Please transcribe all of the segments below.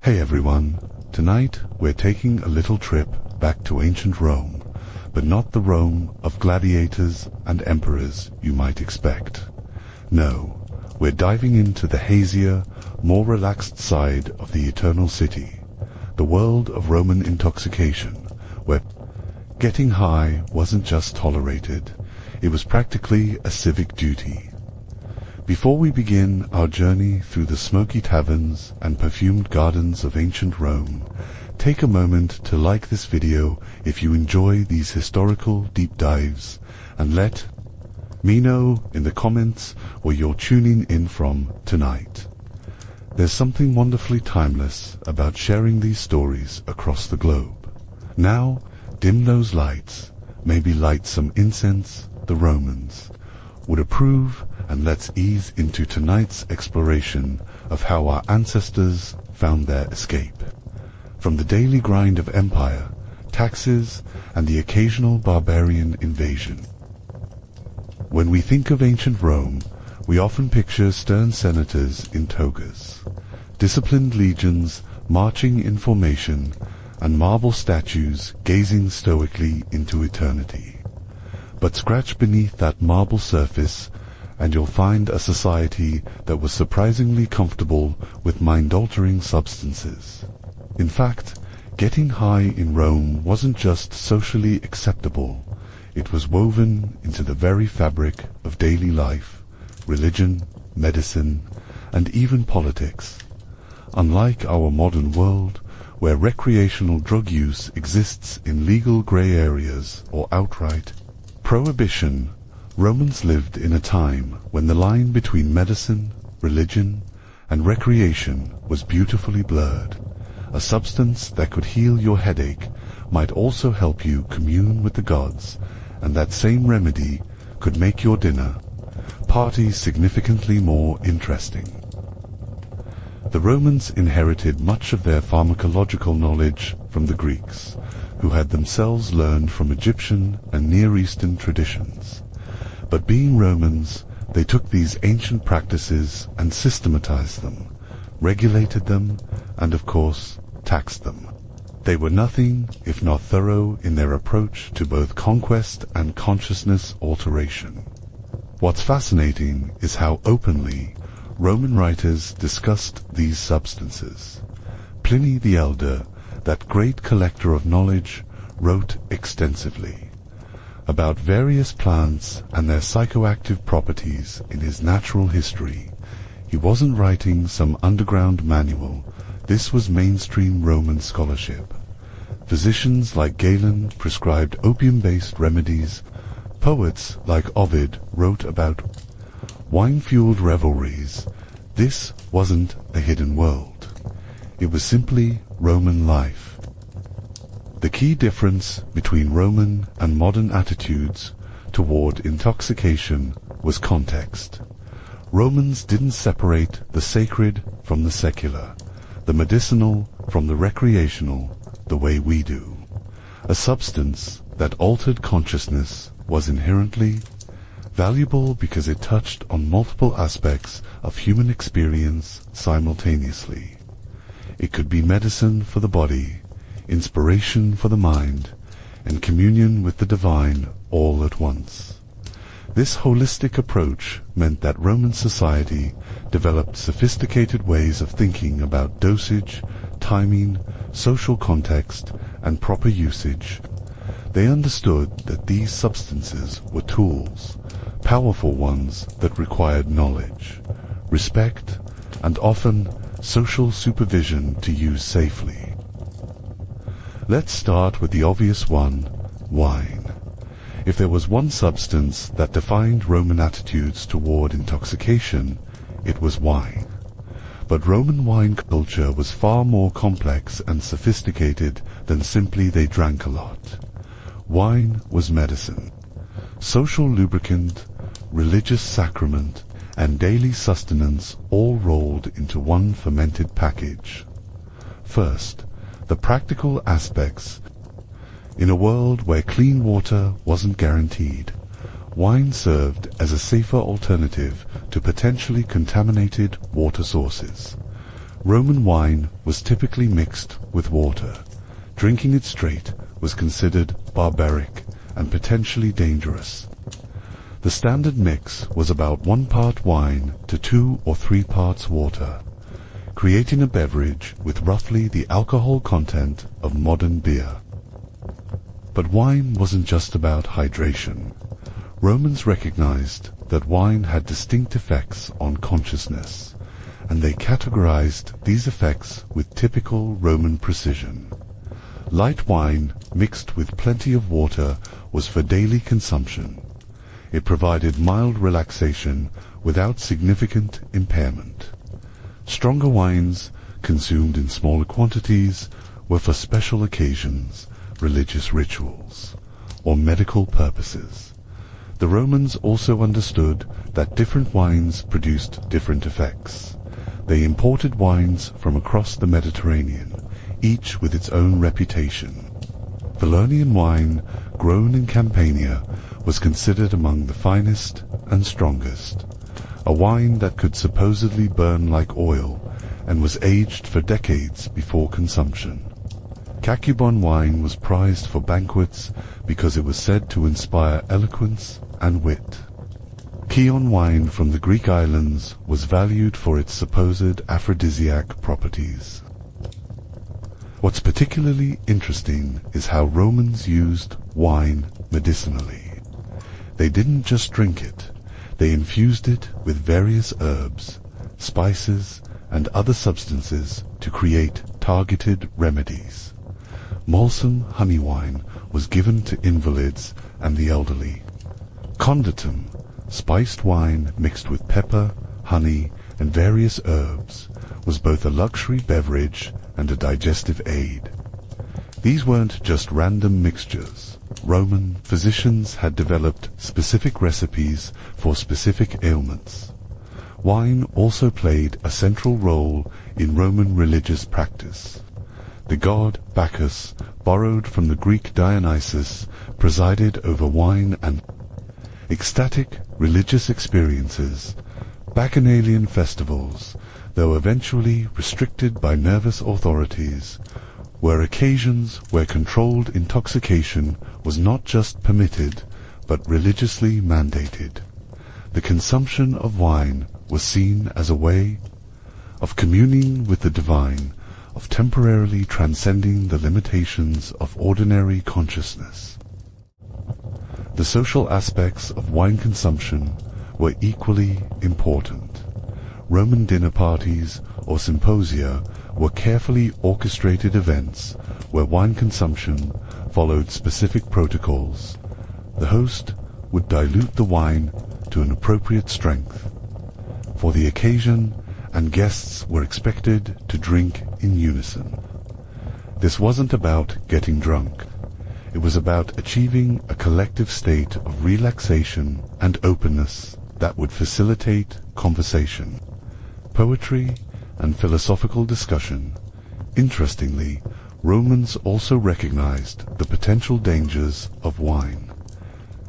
Hey everyone, tonight we're taking a little trip back to ancient Rome, but not the Rome of gladiators and emperors you might expect. No, we're diving into the hazier, more relaxed side of the Eternal City, the world of Roman intoxication, where getting high wasn't just tolerated, it was practically a civic duty. Before we begin our journey through the smoky taverns and perfumed gardens of ancient Rome, take a moment to like this video if you enjoy these historical deep dives, and let me know in the comments where you're tuning in from tonight. There's something wonderfully timeless about sharing these stories across the globe. Now, dim those lights, maybe light some incense, the Romans would approve, and let's ease into tonight's exploration of how our ancestors found their escape from the daily grind of empire, taxes, and the occasional barbarian invasion. When we think of ancient Rome, we often picture stern senators in togas, disciplined legions marching in formation, and marble statues gazing stoically into eternity. But scratch beneath that marble surface and you'll find a society that was surprisingly comfortable with mind-altering substances. In fact, getting high in Rome wasn't just socially acceptable, it was woven into the very fabric of daily life, religion, medicine, and even politics. Unlike our modern world, where recreational drug use exists in legal grey areas or outright prohibition, Romans lived in a time when the line between medicine, religion, and recreation was beautifully blurred. A substance that could heal your headache might also help you commune with the gods, and that same remedy could make your dinner parties significantly more interesting. The Romans inherited much of their pharmacological knowledge from the Greeks, who had themselves learned from Egyptian and Near Eastern traditions. But being Romans, they took these ancient practices and systematized them, regulated them, and of course, taxed them. They were nothing if not thorough in their approach to both conquest and consciousness alteration. What's fascinating is how openly Roman writers discussed these substances. Pliny the Elder, that great collector of knowledge, wrote extensively about various plants and their psychoactive properties in his Natural History. He wasn't writing some underground manual, this was mainstream Roman scholarship. Physicians like Galen prescribed opium-based remedies, poets like Ovid wrote about wine-fueled revelries. This wasn't a hidden world. It was simply Roman life. The key difference between Roman and modern attitudes toward intoxication was context. Romans didn't separate the sacred from the secular, the medicinal from the recreational, the way we do. A substance that altered consciousness was inherently valuable because it touched on multiple aspects of human experience simultaneously. It could be medicine for the body, inspiration for the mind, and communion with the divine all at once. This holistic approach meant that Roman society developed sophisticated ways of thinking about dosage, timing, social context, and proper usage. They understood that these substances were tools, powerful ones that required knowledge, respect, and often social supervision to use safely. Let's start with the obvious one, wine. If there was one substance that defined Roman attitudes toward intoxication, it was wine. But Roman wine culture was far more complex and sophisticated than simply they drank a lot. Wine was medicine, social lubricant, religious sacrament, and daily sustenance all rolled into one fermented package. First, the practical aspects. In a world where clean water wasn't guaranteed, wine served as a safer alternative to potentially contaminated water sources. Roman wine was typically mixed with water. Drinking it straight was considered barbaric and potentially dangerous. The standard mix was about 1 part wine to 2 or 3 parts water, creating a beverage with roughly the alcohol content of modern beer. But wine wasn't just about hydration. Romans recognized that wine had distinct effects on consciousness, and they categorized these effects with typical Roman precision. Light wine mixed with plenty of water was for daily consumption. It provided mild relaxation without significant impairment. Stronger wines, consumed in smaller quantities, were for special occasions, religious rituals, or medical purposes. The Romans also understood that different wines produced different effects. They imported wines from across the Mediterranean, each with its own reputation. Falernian wine, grown in Campania, was considered among the finest and strongest, a wine that could supposedly burn like oil and was aged for decades before consumption. Cacubon wine was prized for banquets because it was said to inspire eloquence and wit. Chion wine from the Greek islands was valued for its supposed aphrodisiac properties. What's particularly interesting is how Romans used wine medicinally. They didn't just drink it, they infused it with various herbs, spices, and other substances to create targeted remedies. Balsam honey wine was given to invalids and the elderly. Conditum, spiced wine mixed with pepper, honey, and various herbs, was both a luxury beverage and a digestive aid. These weren't just random mixtures. Roman physicians had developed specific recipes for specific ailments. Wine also played a central role in Roman religious practice. The god Bacchus, borrowed from the Greek Dionysus, presided over wine and ecstatic religious experiences. Bacchanalian festivals, though eventually restricted by nervous authorities, were occasions where controlled intoxication was not just permitted, but religiously mandated. The consumption of wine was seen as a way of communing with the divine, of temporarily transcending the limitations of ordinary consciousness. The social aspects of wine consumption were equally important. Roman dinner parties or symposia were carefully orchestrated events where wine consumption followed specific protocols. The host would dilute the wine to an appropriate strength for the occasion, and guests were expected to drink in unison. This wasn't about getting drunk. It was about achieving a collective state of relaxation and openness that would facilitate conversation, poetry, and philosophical discussion. Interestingly, Romans also recognized the potential dangers of wine.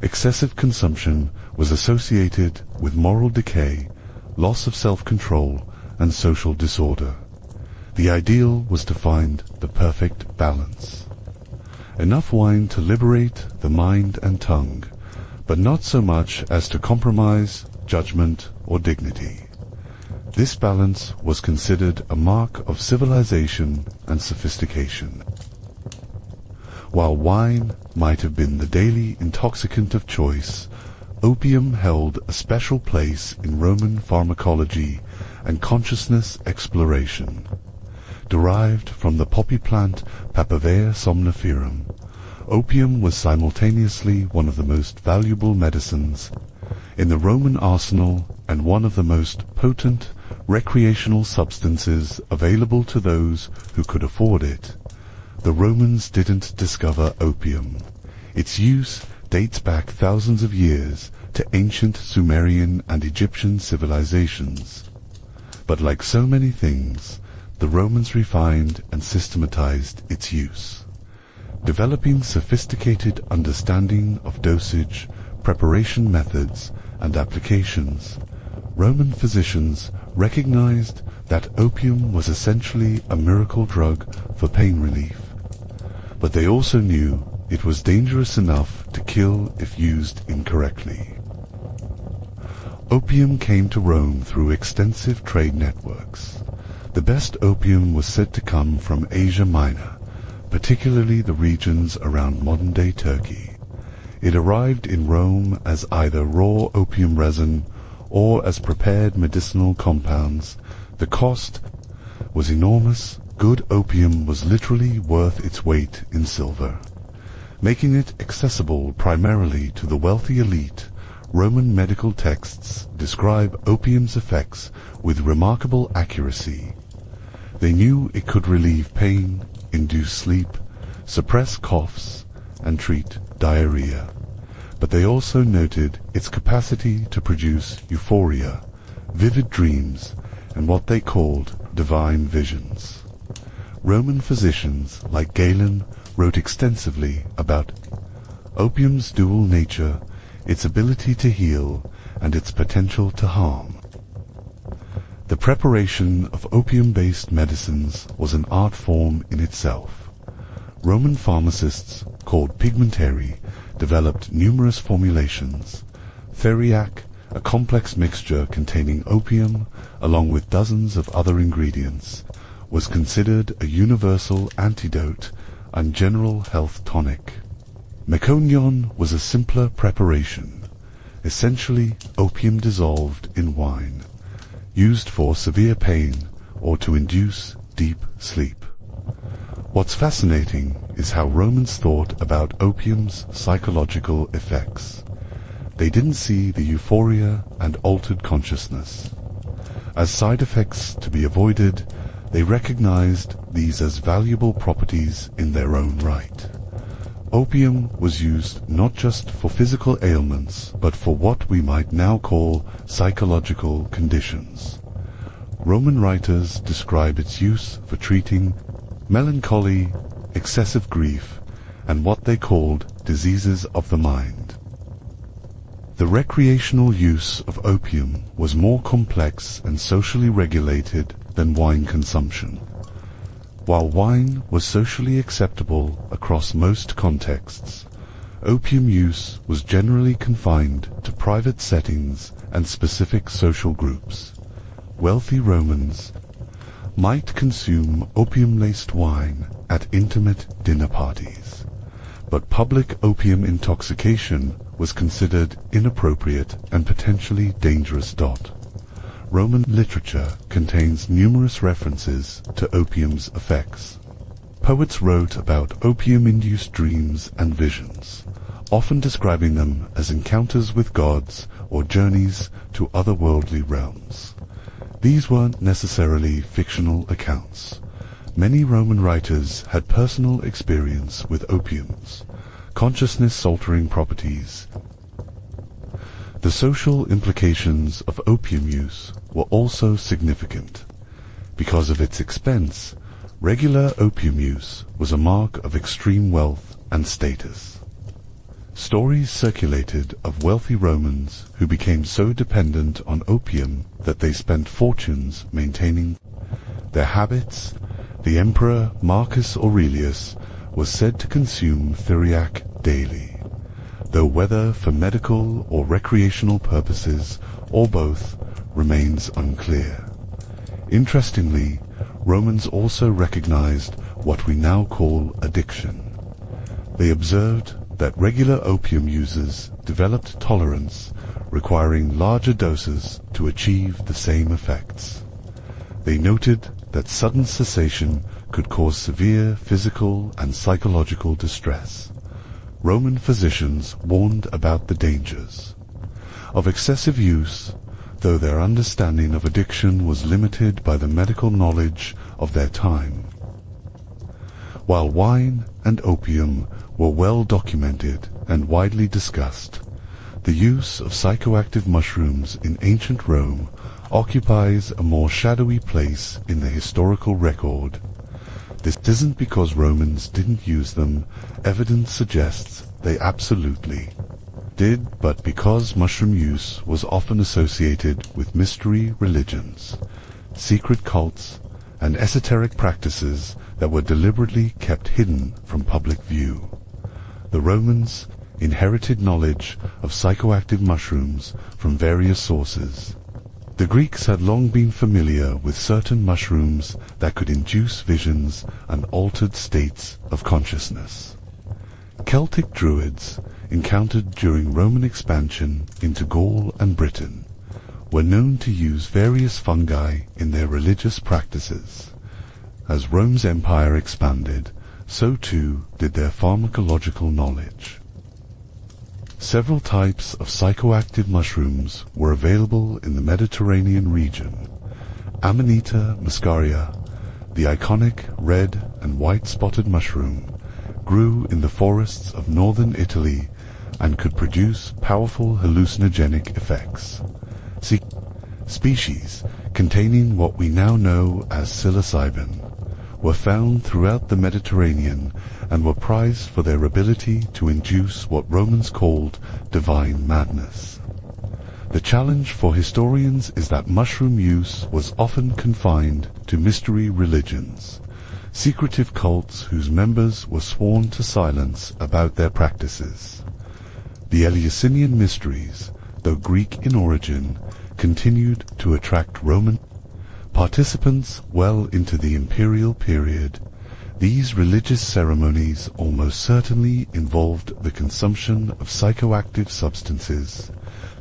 Excessive consumption was associated with moral decay, loss of self-control, and social disorder. The ideal was to find the perfect balance. Enough wine to liberate the mind and tongue, but not so much as to compromise judgment or dignity. This balance was considered a mark of civilization and sophistication. While wine might have been the daily intoxicant of choice, opium held a special place in Roman pharmacology and consciousness exploration. Derived from the poppy plant Papaver somniferum, opium was simultaneously one of the most valuable medicines in the Roman arsenal and one of the most potent recreational substances available to those who could afford it. The Romans didn't discover opium. Its use dates back thousands of years to ancient Sumerian and Egyptian civilizations. But like so many things, the Romans refined and systematized its use. Developing sophisticated understanding of dosage, preparation methods, and applications, Roman physicians recognized that opium was essentially a miracle drug for pain relief, but they also knew it was dangerous enough to kill if used incorrectly. Opium came to Rome through extensive trade networks. The best opium was said to come from Asia Minor, particularly the regions around modern-day Turkey. It arrived in Rome as either raw opium resin or as prepared medicinal compounds. The cost was enormous. Good opium was literally worth its weight in silver. Making it accessible primarily to the wealthy elite, Roman medical texts describe opium's effects with remarkable accuracy. They knew it could relieve pain, induce sleep, suppress coughs, and treat diarrhea. But they also noted its capacity to produce euphoria, vivid dreams, and what they called divine visions. Roman physicians like Galen wrote extensively about opium's dual nature, its ability to heal, and its potential to harm. The preparation of opium-based medicines was an art form in itself. Roman pharmacists, called pigmentari, developed numerous formulations. Theriac, a complex mixture containing opium, along with dozens of other ingredients, was considered a universal antidote and general health tonic. Meconion was a simpler preparation, essentially opium dissolved in wine, used for severe pain or to induce deep sleep. What's fascinating is how Romans thought about opium's psychological effects. They didn't see the euphoria and altered consciousness as side effects to be avoided. They recognized these as valuable properties in their own right. Opium was used not just for physical ailments, but for what we might now call psychological conditions. Roman writers describe its use for treating melancholy, excessive grief, and what they called diseases of the mind. The recreational use of opium was more complex and socially regulated than wine consumption. While wine was socially acceptable across most contexts, opium use was generally confined to private settings and specific social groups. Wealthy Romans might consume opium-laced wine at intimate dinner parties, but public opium intoxication was considered inappropriate and potentially dangerous. Roman literature contains numerous references to opium's effects. Poets wrote about opium-induced dreams and visions, often describing them as encounters with gods or journeys to otherworldly realms. These weren't necessarily fictional accounts. Many Roman writers had personal experience with opium's consciousness-altering properties. The social implications of opium use were also significant. Because of its expense, regular opium use was a mark of extreme wealth and status. Stories circulated of wealthy Romans who became so dependent on opium that they spent fortunes maintaining their habits. The emperor Marcus Aurelius was said to consume theriac daily, though whether for medical or recreational purposes or both remains unclear. Interestingly, Romans also recognized what we now call addiction. They observed that regular opium users developed tolerance, requiring larger doses to achieve the same effects. They noted that sudden cessation could cause severe physical and psychological distress. Roman physicians warned about the dangers of excessive use, though their understanding of addiction was limited by the medical knowledge of their time. While wine and opium were well documented and widely discussed, the use of psychoactive mushrooms in ancient Rome occupies a more shadowy place in the historical record. This isn't because Romans didn't use them. Evidence suggests they absolutely did, but because mushroom use was often associated with mystery religions, secret cults, and esoteric practices that were deliberately kept hidden from public view. The Romans inherited knowledge of psychoactive mushrooms from various sources. The Greeks had long been familiar with certain mushrooms that could induce visions and altered states of consciousness. Celtic Druids, encountered during Roman expansion into Gaul and Britain, were known to use various fungi in their religious practices. As Rome's empire expanded, so too did their pharmacological knowledge. Several types of psychoactive mushrooms were available in the Mediterranean region. Amanita muscaria, the iconic red and white spotted mushroom, grew in the forests of northern Italy and could produce powerful hallucinogenic effects. Species containing what we now know as psilocybin were found throughout the Mediterranean and were prized for their ability to induce what Romans called divine madness. The challenge for historians is that mushroom use was often confined to mystery religions, secretive cults whose members were sworn to silence about their practices. The Eleusinian mysteries, though Greek in origin, continued to attract Roman participants well into the imperial period. These religious ceremonies almost certainly involved the consumption of psychoactive substances,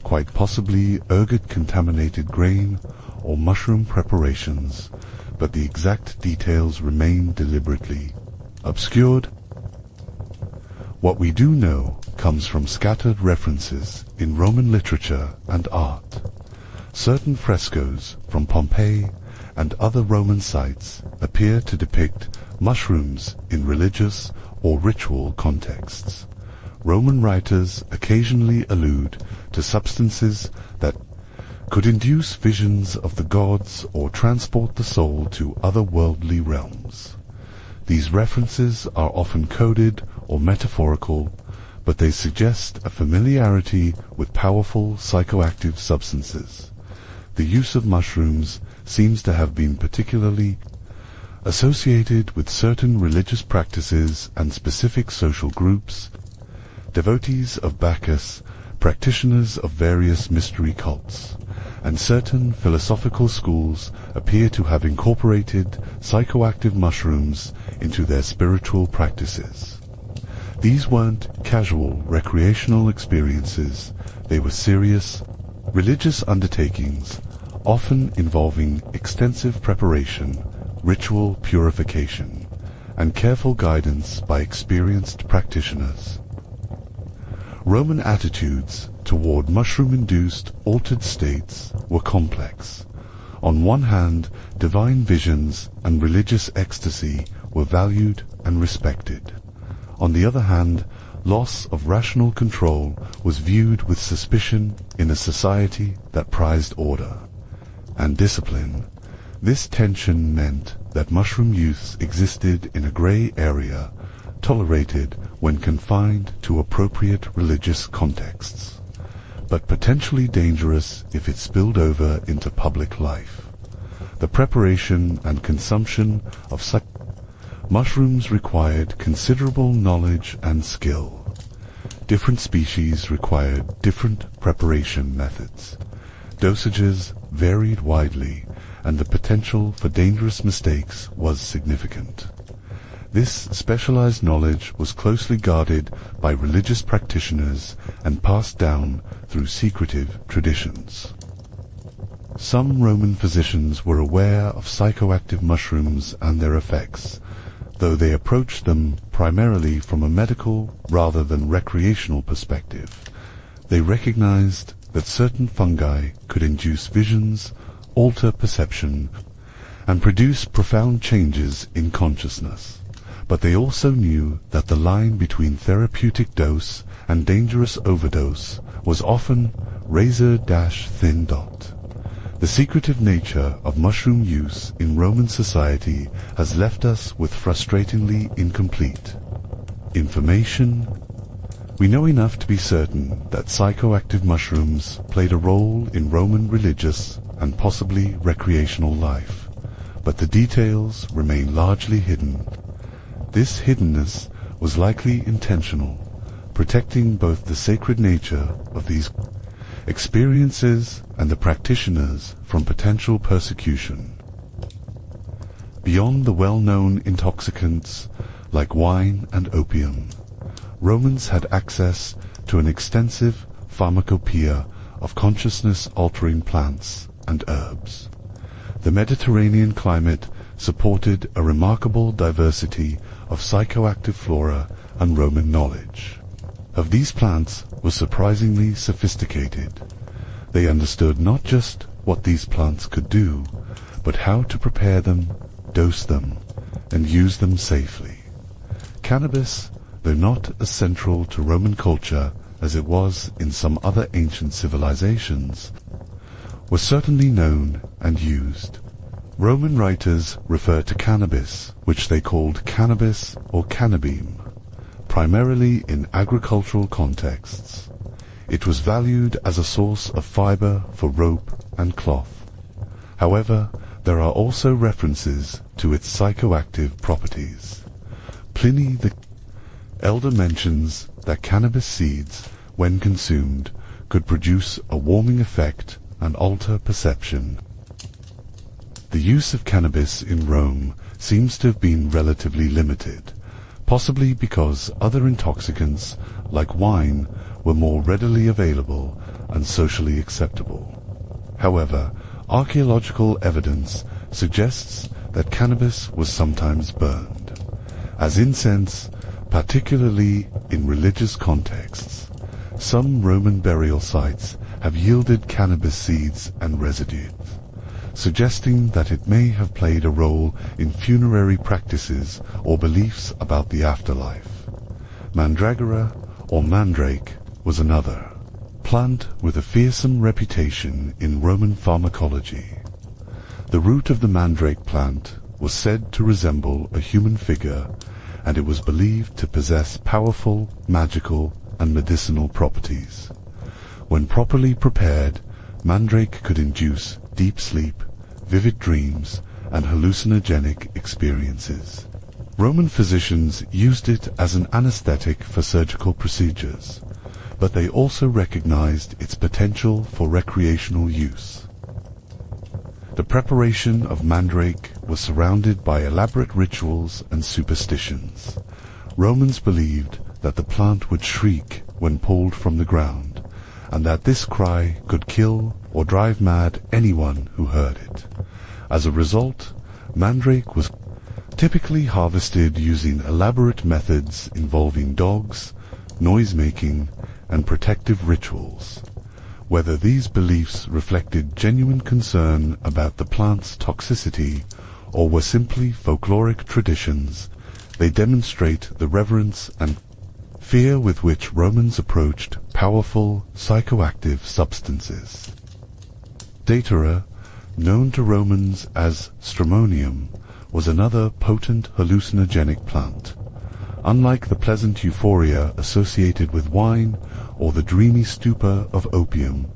quite possibly ergot-contaminated grain or mushroom preparations, but the exact details remain deliberately obscured. What we do know comes from scattered references in Roman literature and art. Certain frescoes from Pompeii and other Roman sites appear to depict mushrooms in religious or ritual contexts. Roman writers occasionally allude to substances that could induce visions of the gods or transport the soul to otherworldly realms. These references are often coded or metaphorical, but they suggest a familiarity with powerful psychoactive substances. The use of mushrooms seems to have been particularly associated with certain religious practices and specific social groups, devotees of Bacchus, practitioners of various mystery cults, and certain philosophical schools appear to have incorporated psychoactive mushrooms into their spiritual practices. These weren't casual recreational experiences, they were serious, religious undertakings, often involving extensive preparation, ritual purification, and careful guidance by experienced practitioners. Roman attitudes toward mushroom-induced altered states were complex. On one hand, divine visions and religious ecstasy were valued and respected. On the other hand, loss of rational control was viewed with suspicion in a society that prized order and discipline. This tension meant that mushroom use existed in a gray area, tolerated when confined to appropriate religious contexts, but potentially dangerous if it spilled over into public life. The preparation and consumption of such mushrooms required considerable knowledge and skill. Different species required different preparation methods. Dosages varied widely, and the potential for dangerous mistakes was significant. This specialized knowledge was closely guarded by religious practitioners and passed down through secretive traditions. Some Roman physicians were aware of psychoactive mushrooms and their effects, though they approached them primarily from a medical rather than recreational perspective. They recognized that certain fungi could induce visions, alter perception, and produce profound changes in consciousness. But they also knew that the line between therapeutic dose and dangerous overdose was often razor-thin. The secretive nature of mushroom use in Roman society has left us with frustratingly incomplete information. We know enough to be certain that psychoactive mushrooms played a role in Roman religious and possibly recreational life, but the details remain largely hidden. This hiddenness was likely intentional, protecting both the sacred nature of these experiences and the practitioners from potential persecution. Beyond the well-known intoxicants like wine and opium, Romans had access to an extensive pharmacopoeia of consciousness-altering plants and herbs. The Mediterranean climate supported a remarkable diversity of psychoactive flora and Roman knowledge of these plants was surprisingly sophisticated. They understood not just what these plants could do, but how to prepare them, dose them, and use them safely. Cannabis, though not as central to Roman culture as it was in some other ancient civilizations, was certainly known and used. Roman writers refer to cannabis, which they called cannabis or cannabim, primarily in agricultural contexts. It was valued as a source of fiber for rope and cloth. However, there are also references to its psychoactive properties. Pliny the Elder mentions that cannabis seeds, when consumed, could produce a warming effect and alter perception. The use of cannabis in Rome seems to have been relatively limited, possibly because other intoxicants, like wine, were more readily available and socially acceptable. However, archaeological evidence suggests that cannabis was sometimes burned as incense, particularly in religious contexts. Some Roman burial sites have yielded cannabis seeds and residues, suggesting that it may have played a role in funerary practices or beliefs about the afterlife. Mandragora, or mandrake, was another plant with a fearsome reputation in Roman pharmacology. The root of the mandrake plant was said to resemble a human figure, and it was believed to possess powerful, magical, and medicinal properties. When properly prepared, mandrake could induce deep sleep, vivid dreams, and hallucinogenic experiences. Roman physicians used it as an anesthetic for surgical procedures, but they also recognized its potential for recreational use. The preparation of mandrake was surrounded by elaborate rituals and superstitions. Romans believed that the plant would shriek when pulled from the ground, and that this cry could kill or drive mad anyone who heard it. As a result, mandrake was typically harvested using elaborate methods involving dogs, noise-making, and protective rituals. Whether these beliefs reflected genuine concern about the plant's toxicity or were simply folkloric traditions, they demonstrate the reverence and fear with which Romans approached powerful psychoactive substances. Datura, known to Romans as stramonium, was another potent hallucinogenic plant. Unlike the pleasant euphoria associated with wine or the dreamy stupor of opium,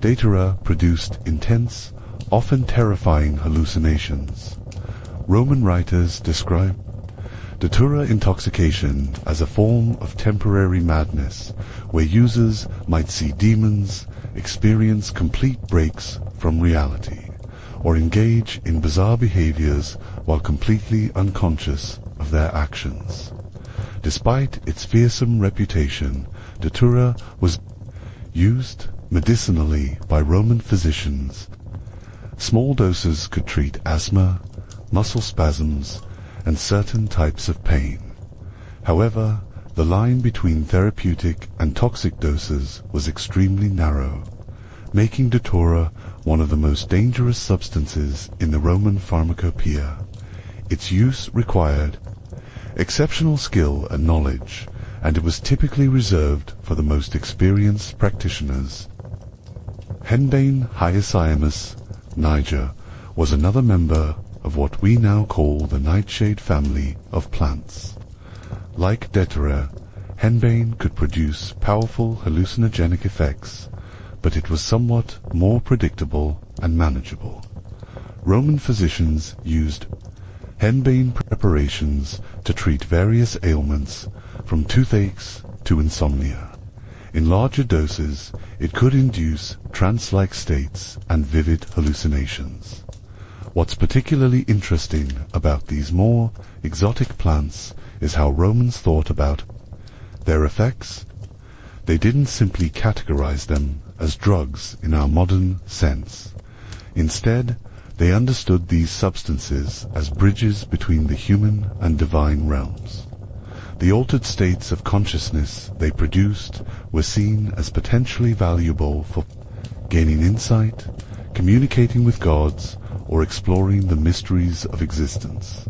Datura produced intense, often terrifying hallucinations. Roman writers describe Datura intoxication as a form of temporary madness, where users might see demons, experience complete breaks from reality, or engage in bizarre behaviors while completely unconscious of their actions. Despite its fearsome reputation, Datura was used medicinally by Roman physicians. Small doses could treat asthma, muscle spasms, and certain types of pain. However, the line between therapeutic and toxic doses was extremely narrow, making Datura one of the most dangerous substances in the Roman pharmacopoeia. Its use required exceptional skill and knowledge, and it was typically reserved for the most experienced practitioners. Henbane hyoscyamus, Niger, was another member of what we now call the nightshade family of plants. Like Datura, henbane could produce powerful hallucinogenic effects, but it was somewhat more predictable and manageable. Roman physicians used henbane preparations to treat various ailments, from toothaches to insomnia. In larger doses, it could induce trance-like states and vivid hallucinations. What's particularly interesting about these more exotic plants is how Romans thought about their effects. They didn't simply categorize them as drugs in our modern sense. Instead, they understood these substances as bridges between the human and divine realms. The altered states of consciousness they produced were seen as potentially valuable for gaining insight, communicating with gods, or exploring the mysteries of existence.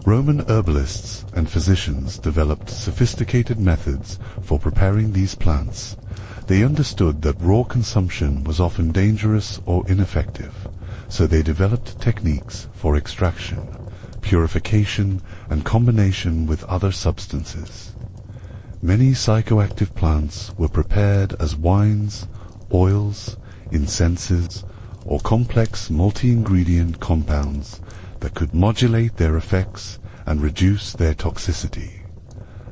Roman herbalists and physicians developed sophisticated methods for preparing these plants. They understood that raw consumption was often dangerous or ineffective, so they developed techniques for extraction, purification, and combination with other substances. Many psychoactive plants were prepared as wines, oils, incenses, or complex multi-ingredient compounds that could modulate their effects and reduce their toxicity.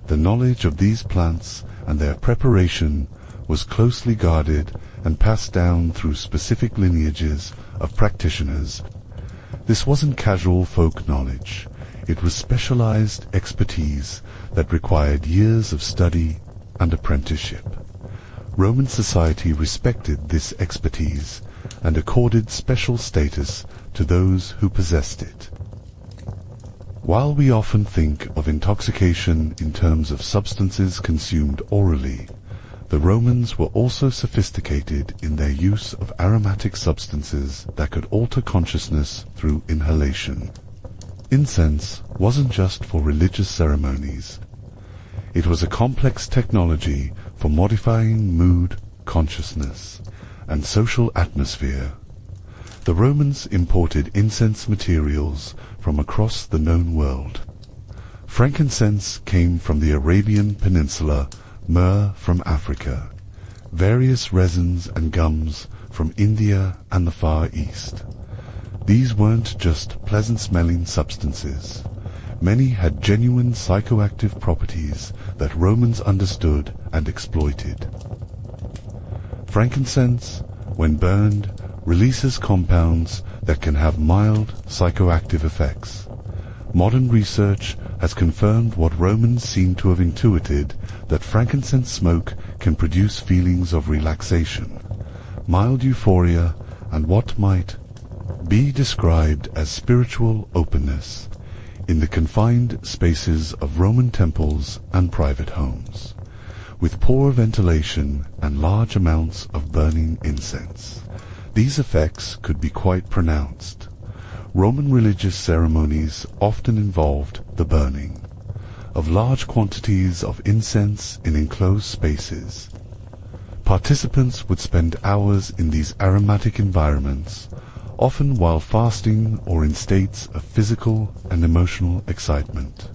The knowledge of these plants and their preparation was closely guarded and passed down through specific lineages of practitioners. This wasn't casual folk knowledge. It was specialized expertise that required years of study and apprenticeship. Roman society respected this expertise and accorded special status to those who possessed it. While we often think of intoxication in terms of substances consumed orally, the Romans were also sophisticated in their use of aromatic substances that could alter consciousness through inhalation. Incense wasn't just for religious ceremonies. It was a complex technology for modifying mood, consciousness, and social atmosphere. The Romans imported incense materials from across the known world. Frankincense came from the Arabian Peninsula, myrrh from Africa, various resins and gums from India and the Far East. These weren't just pleasant-smelling substances. Many had genuine psychoactive properties that Romans understood and exploited. Frankincense, when burned, releases compounds that can have mild psychoactive effects. Modern research has confirmed what Romans seem to have intuited, that frankincense smoke can produce feelings of relaxation, mild euphoria, and what might be described as spiritual openness in the confined spaces of Roman temples and private homes. With poor ventilation and large amounts of burning incense, these effects could be quite pronounced. Roman religious ceremonies often involved the burning of large quantities of incense in enclosed spaces. Participants would spend hours in these aromatic environments, often while fasting or in states of physical and emotional excitement.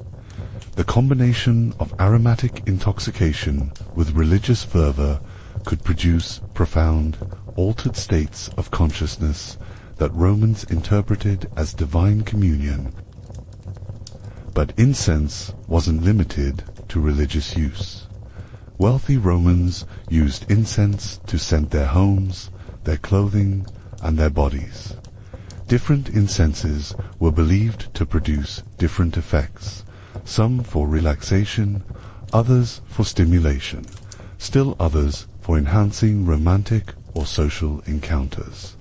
The combination of aromatic intoxication with religious fervor could produce profound, altered states of consciousness that Romans interpreted as divine communion. But incense wasn't limited to religious use. Wealthy Romans used incense to scent their homes, their clothing, and their bodies. Different incenses were believed to produce different effects, some for relaxation, others for stimulation, still others for enhancing romantic or social encounters.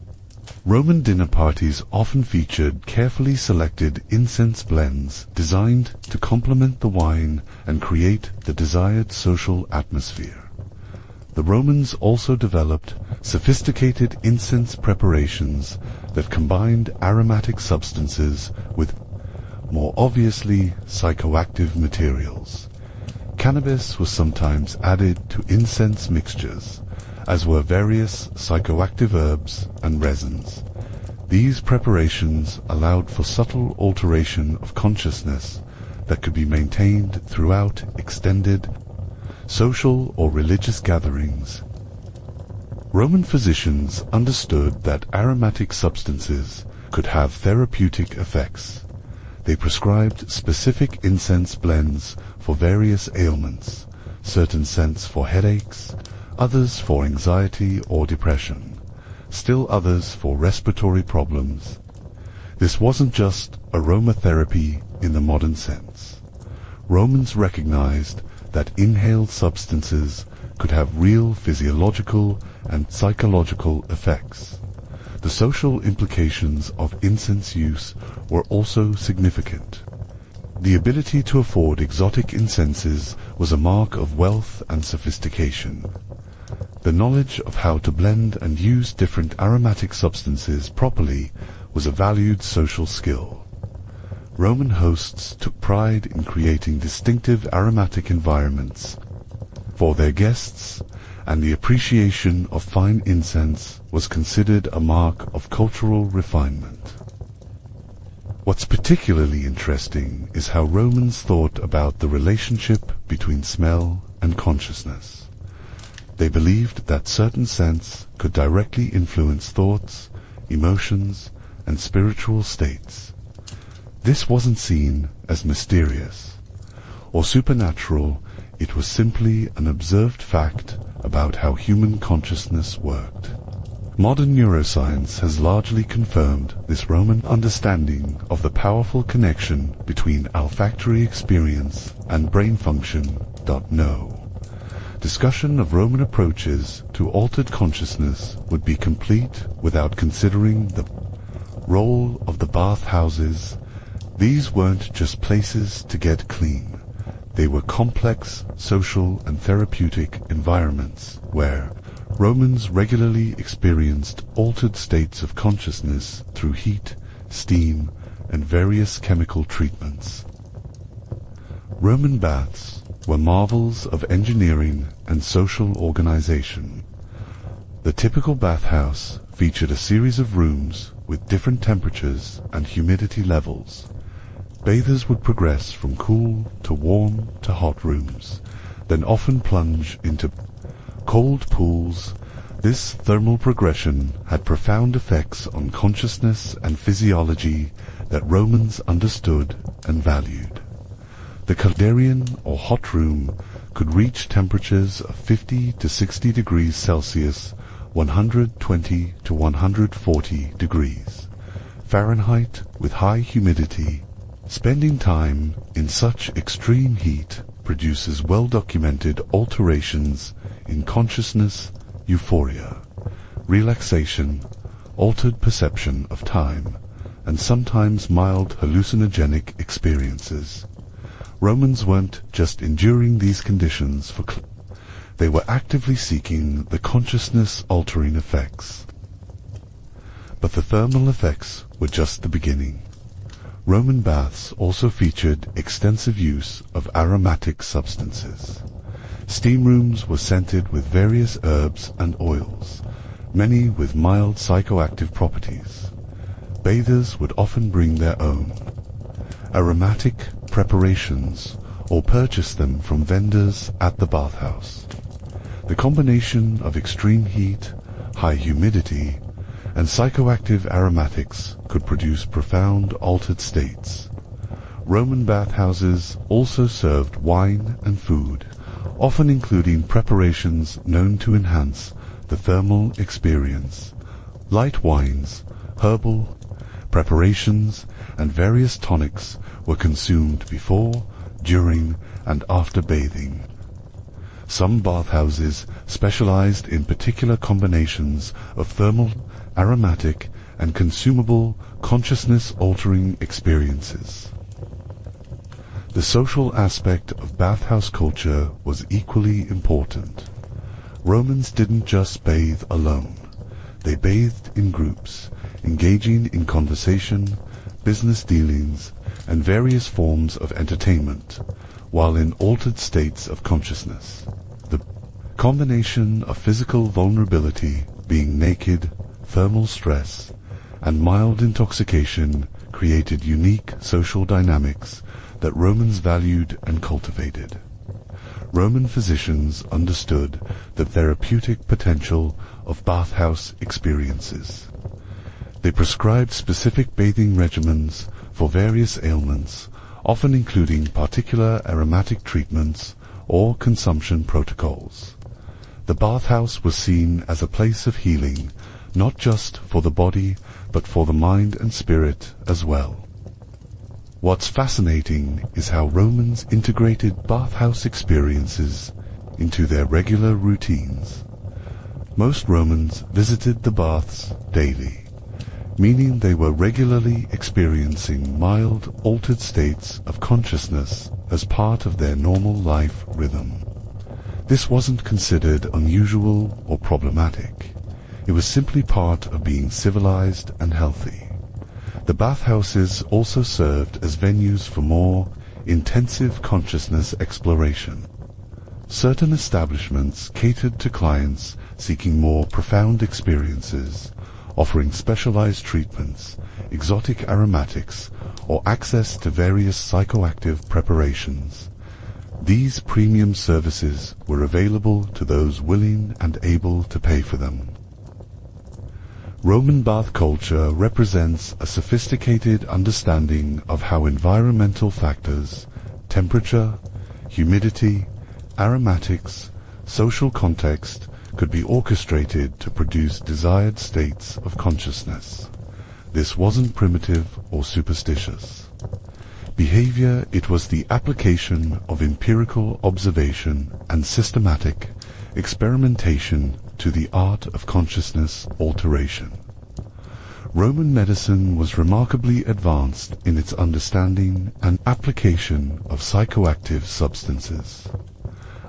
Roman dinner parties often featured carefully selected incense blends designed to complement the wine and create the desired social atmosphere. The Romans also developed sophisticated incense preparations that combined aromatic substances with more obviously psychoactive materials. Cannabis was sometimes added to incense mixtures, as were various psychoactive herbs and resins. These preparations allowed for subtle alteration of consciousness that could be maintained throughout extended social or religious gatherings. Roman physicians understood that aromatic substances could have therapeutic effects. They prescribed specific incense blends for various ailments, certain scents for headaches, others for anxiety or depression, still others for respiratory problems. This wasn't just aromatherapy in the modern sense. Romans recognized that inhaled substances could have real physiological and psychological effects. The social implications of incense use were also significant. The ability to afford exotic incenses was a mark of wealth and sophistication. The knowledge of how to blend and use different aromatic substances properly was a valued social skill. Roman hosts took pride in creating distinctive aromatic environments for their guests, and the appreciation of fine incense was considered a mark of cultural refinement. What's particularly interesting is how Romans thought about the relationship between smell and consciousness. They believed that certain scents could directly influence thoughts, emotions, and spiritual states. This wasn't seen as mysterious or supernatural. It was simply an observed fact about how human consciousness worked. Modern neuroscience has largely confirmed this Roman understanding of the powerful connection between olfactory experience and brain function. No discussion of Roman approaches to altered consciousness would be complete without considering the role of the bathhouses. These weren't just places to get clean. They were complex social and therapeutic environments where Romans regularly experienced altered states of consciousness through heat, steam, and various chemical treatments. Roman baths were marvels of engineering and social organization. The typical bathhouse featured a series of rooms with different temperatures and humidity levels. Bathers would progress from cool to warm to hot rooms, then often plunge into cold pools. This thermal progression had profound effects on consciousness and physiology that Romans understood and valued. The Caldarian or hot room could reach temperatures of 50 to 60 degrees Celsius, 120 to 140 degrees Fahrenheit, with high humidity. Spending time in such extreme heat produces well-documented alterations in consciousness, euphoria, relaxation, altered perception of time, and sometimes mild hallucinogenic experiences. Romans weren't just enduring these conditions for they were actively seeking the consciousness-altering effects. But the thermal effects were just the beginning. Roman baths also featured extensive use of aromatic substances. Steam rooms were scented with various herbs and oils, many with mild psychoactive properties. Bathers would often bring their own aromatic preparations or purchase them from vendors at the bathhouse. The combination of extreme heat, high humidity, and psychoactive aromatics could produce profound altered states. Roman bathhouses also served wine and food, often including preparations known to enhance the thermal experience. Light wines, herbal preparations, and various tonics were consumed before, during, and after bathing. Some bathhouses specialized in particular combinations of thermal, aromatic, and consumable consciousness-altering experiences. The social aspect of bathhouse culture was equally important. Romans didn't just bathe alone. They bathed in groups, engaging in conversation, business dealings, and various forms of entertainment, while in altered states of consciousness. The combination of physical vulnerability, being naked, thermal stress, and mild intoxication created unique social dynamics that Romans valued and cultivated. Roman physicians understood the therapeutic potential of bathhouse experiences. They prescribed specific bathing regimens for various ailments, often including particular aromatic treatments or consumption protocols. The bathhouse was seen as a place of healing, not just for the body, but for the mind and spirit as well. What's fascinating is how Romans integrated bathhouse experiences into their regular routines. Most Romans visited the baths daily, meaning they were regularly experiencing mild, altered states of consciousness as part of their normal life rhythm. This wasn't considered unusual or problematic. It was simply part of being civilized and healthy. The bathhouses also served as venues for more intensive consciousness exploration. Certain establishments catered to clients seeking more profound experiences, offering specialized treatments, exotic aromatics, or access to various psychoactive preparations. These premium services were available to those willing and able to pay for them. Roman bath culture represents a sophisticated understanding of how environmental factors, temperature, humidity, aromatics, social context, could be orchestrated to produce desired states of consciousness. This wasn't primitive or superstitious behavior, it was the application of empirical observation and systematic experimentation to the art of consciousness alteration. Roman medicine was remarkably advanced in its understanding and application of psychoactive substances.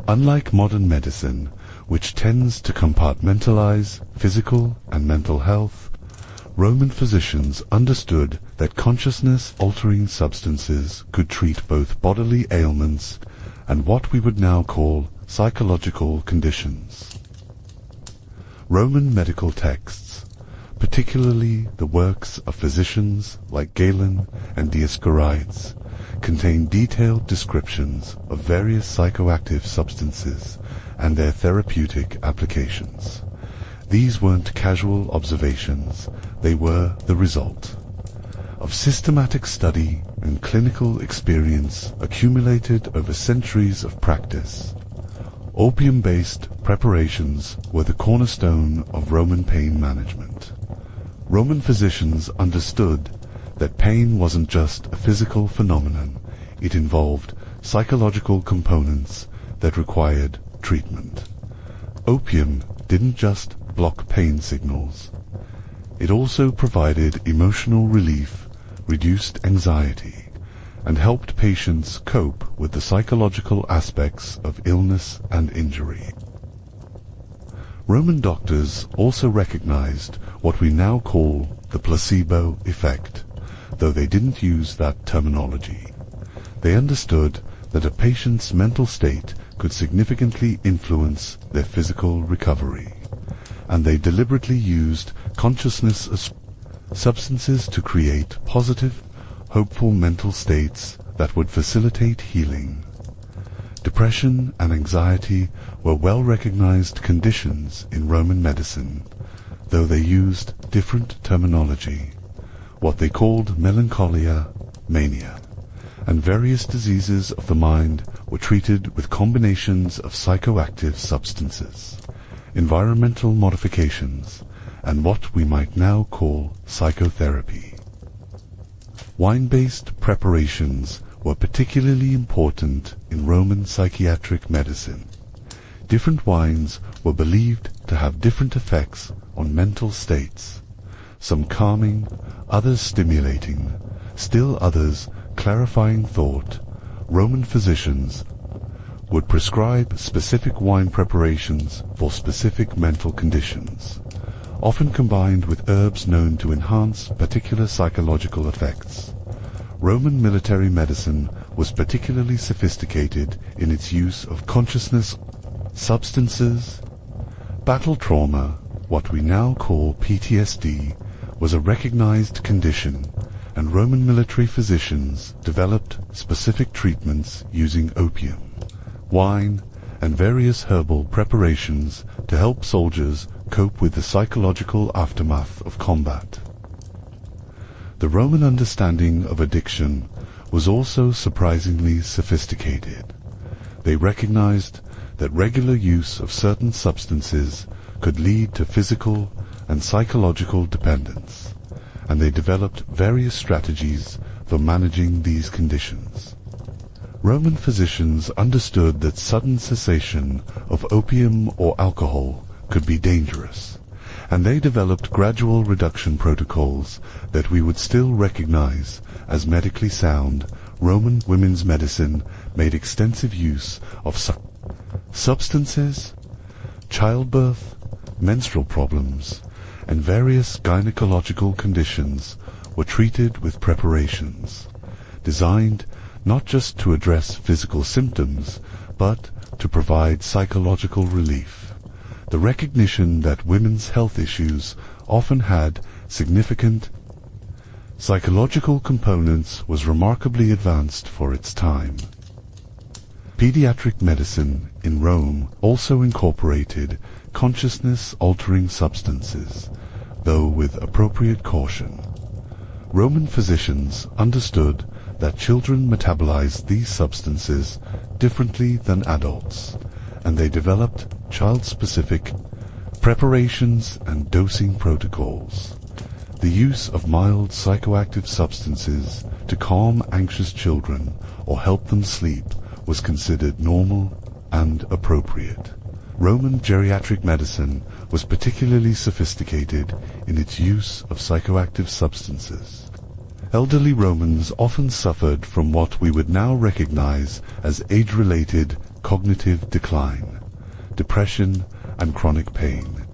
Unlike modern medicine, which tends to compartmentalize physical and mental health, Roman physicians understood that consciousness-altering substances could treat both bodily ailments and what we would now call psychological conditions. Roman medical texts, particularly the works of physicians like Galen and Dioscorides, contain detailed descriptions of various psychoactive substances and their therapeutic applications. These weren't casual observations, they were the result of systematic study and clinical experience accumulated over centuries of practice. Opium-based preparations were the cornerstone of Roman pain management. Roman physicians understood that pain wasn't just a physical phenomenon, it involved psychological components that required treatment. Opium didn't just block pain signals. It also provided emotional relief, reduced anxiety, and helped patients cope with the psychological aspects of illness and injury. Roman doctors also recognized what we now call the placebo effect, though they didn't use that terminology. They understood that a patient's mental state could significantly influence their physical recovery, and they deliberately used consciousness as substances to create positive, hopeful mental states that would facilitate healing. Depression and anxiety were well-recognized conditions in Roman medicine, though they used different terminology. What they called melancholia, mania, and various diseases of the mind were treated with combinations of psychoactive substances, environmental modifications, and what we might now call psychotherapy. Wine-based preparations were particularly important in Roman psychiatric medicine. Different wines were believed to have different effects on mental states, some calming, others stimulating, still others clarifying thought. Roman physicians would prescribe specific wine preparations for specific mental conditions, often combined with herbs known to enhance particular psychological effects. Roman military medicine was particularly sophisticated in its use of consciousness substances. Battle trauma, what we now call PTSD, was a recognized condition and Roman military physicians developed specific treatments using opium, wine, and various herbal preparations to help soldiers cope with the psychological aftermath of combat. The Roman understanding of addiction was also surprisingly sophisticated. They recognized that regular use of certain substances could lead to physical and psychological dependence, and they developed various strategies for managing these conditions. Roman physicians understood that sudden cessation of opium or alcohol could be dangerous, and they developed gradual reduction protocols that we would still recognize as medically sound. Roman women's medicine made extensive use of substances. Childbirth, menstrual problems, and various gynecological conditions were treated with preparations designed not just to address physical symptoms, but to provide psychological relief. The recognition that women's health issues often had significant psychological components was remarkably advanced for its time. Pediatric medicine in Rome also incorporated consciousness-altering substances, though with appropriate caution. Roman physicians understood that children metabolize these substances differently than adults, and they developed child-specific preparations and dosing protocols. The use of mild psychoactive substances to calm anxious children or help them sleep was considered normal and appropriate. Roman geriatric medicine was particularly sophisticated in its use of psychoactive substances. Elderly Romans often suffered from what we would now recognize as age-related cognitive decline, depression, and chronic pain.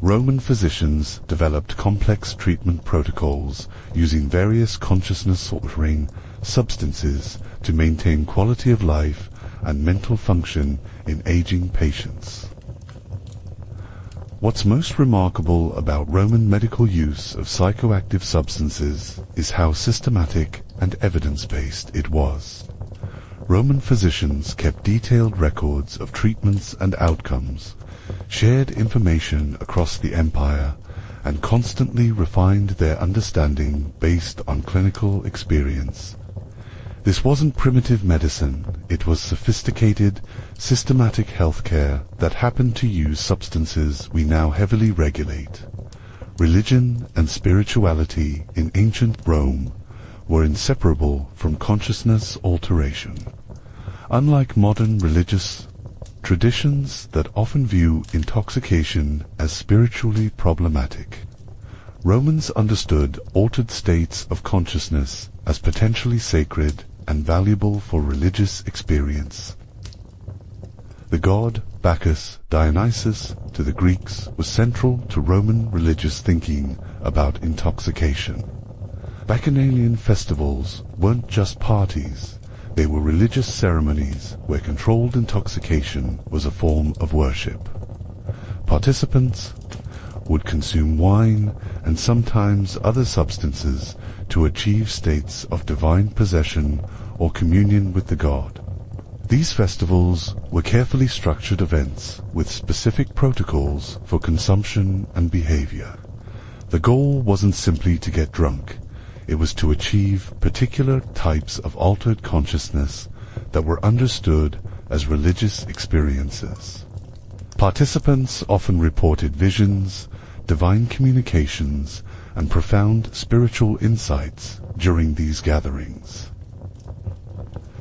Roman physicians developed complex treatment protocols using various consciousness-altering substances to maintain quality of life and mental function in aging patients. What's most remarkable about Roman medical use of psychoactive substances is how systematic and evidence-based it was. Roman physicians kept detailed records of treatments and outcomes, shared information across the empire, and constantly refined their understanding based on clinical experience. This wasn't primitive medicine, it was sophisticated, systematic healthcare that happened to use substances we now heavily regulate. Religion and spirituality in ancient Rome were inseparable from consciousness alteration. Unlike modern religious traditions that often view intoxication as spiritually problematic, Romans understood altered states of consciousness as potentially sacred and valuable for religious experience. The god Bacchus, Dionysus to the Greeks, was central to Roman religious thinking about intoxication. Bacchanalian festivals weren't just parties, they were religious ceremonies where controlled intoxication was a form of worship. Participants would consume wine and sometimes other substances to achieve states of divine possession or communion with the god. These festivals were carefully structured events with specific protocols for consumption and behavior. The goal wasn't simply to get drunk, it was to achieve particular types of altered consciousness that were understood as religious experiences. Participants often reported visions, divine communications, and profound spiritual insights during these gatherings.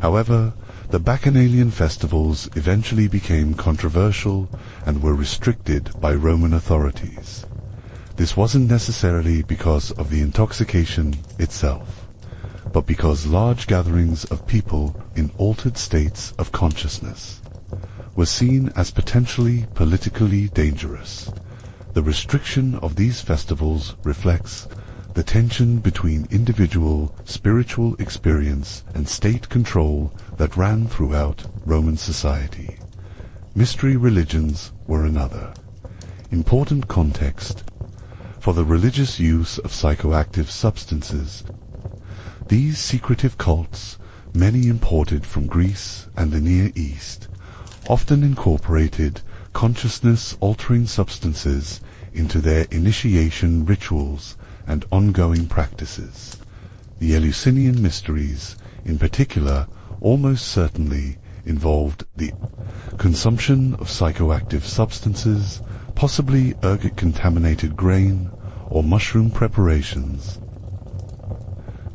However, the Bacchanalian festivals eventually became controversial and were restricted by Roman authorities. This wasn't necessarily because of the intoxication itself, but because large gatherings of people in altered states of consciousness were seen as potentially politically dangerous. The restriction of these festivals reflects the tension between individual spiritual experience and state control that ran throughout Roman society. Mystery religions were another important context for the religious use of psychoactive substances. These secretive cults, many imported from Greece and the Near East, often incorporated consciousness-altering substances into their initiation rituals and ongoing practices. The Eleusinian mysteries, in particular, almost certainly involved the consumption of psychoactive substances, possibly ergot-contaminated grain or mushroom preparations.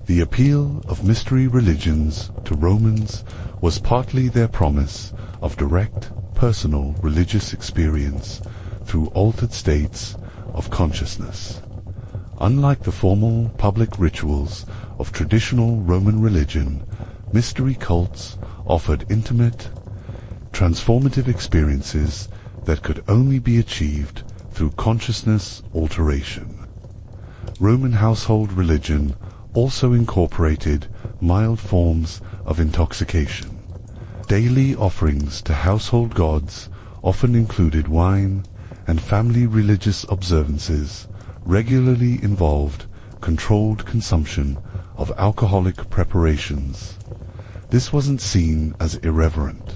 The appeal of mystery religions to Romans was partly their promise of direct, personal religious experience through altered states of consciousness. Unlike the formal public rituals of traditional Roman religion, mystery cults offered intimate, transformative experiences that could only be achieved through consciousness alteration. Roman household religion also incorporated mild forms of intoxication. Daily offerings to household gods often included wine, and family religious observances regularly involved controlled consumption of alcoholic preparations. This wasn't seen as irreverent.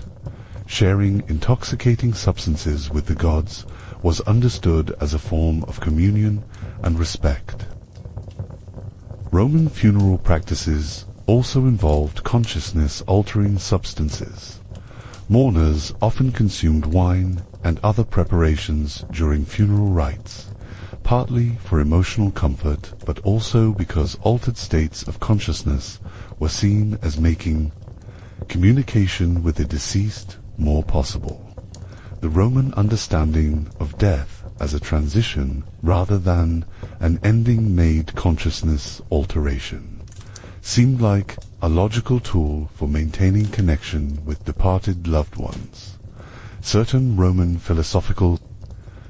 Sharing intoxicating substances with the gods was understood as a form of communion and respect. Roman funeral practices also involved consciousness-altering substances. Mourners often consumed wine and other preparations during funeral rites, partly for emotional comfort, but also because altered states of consciousness were seen as making communication with the deceased more possible. The Roman understanding of death as a transition rather than an ending made consciousness alteration seemed like a logical tool for maintaining connection with departed loved ones. Certain Roman philosophical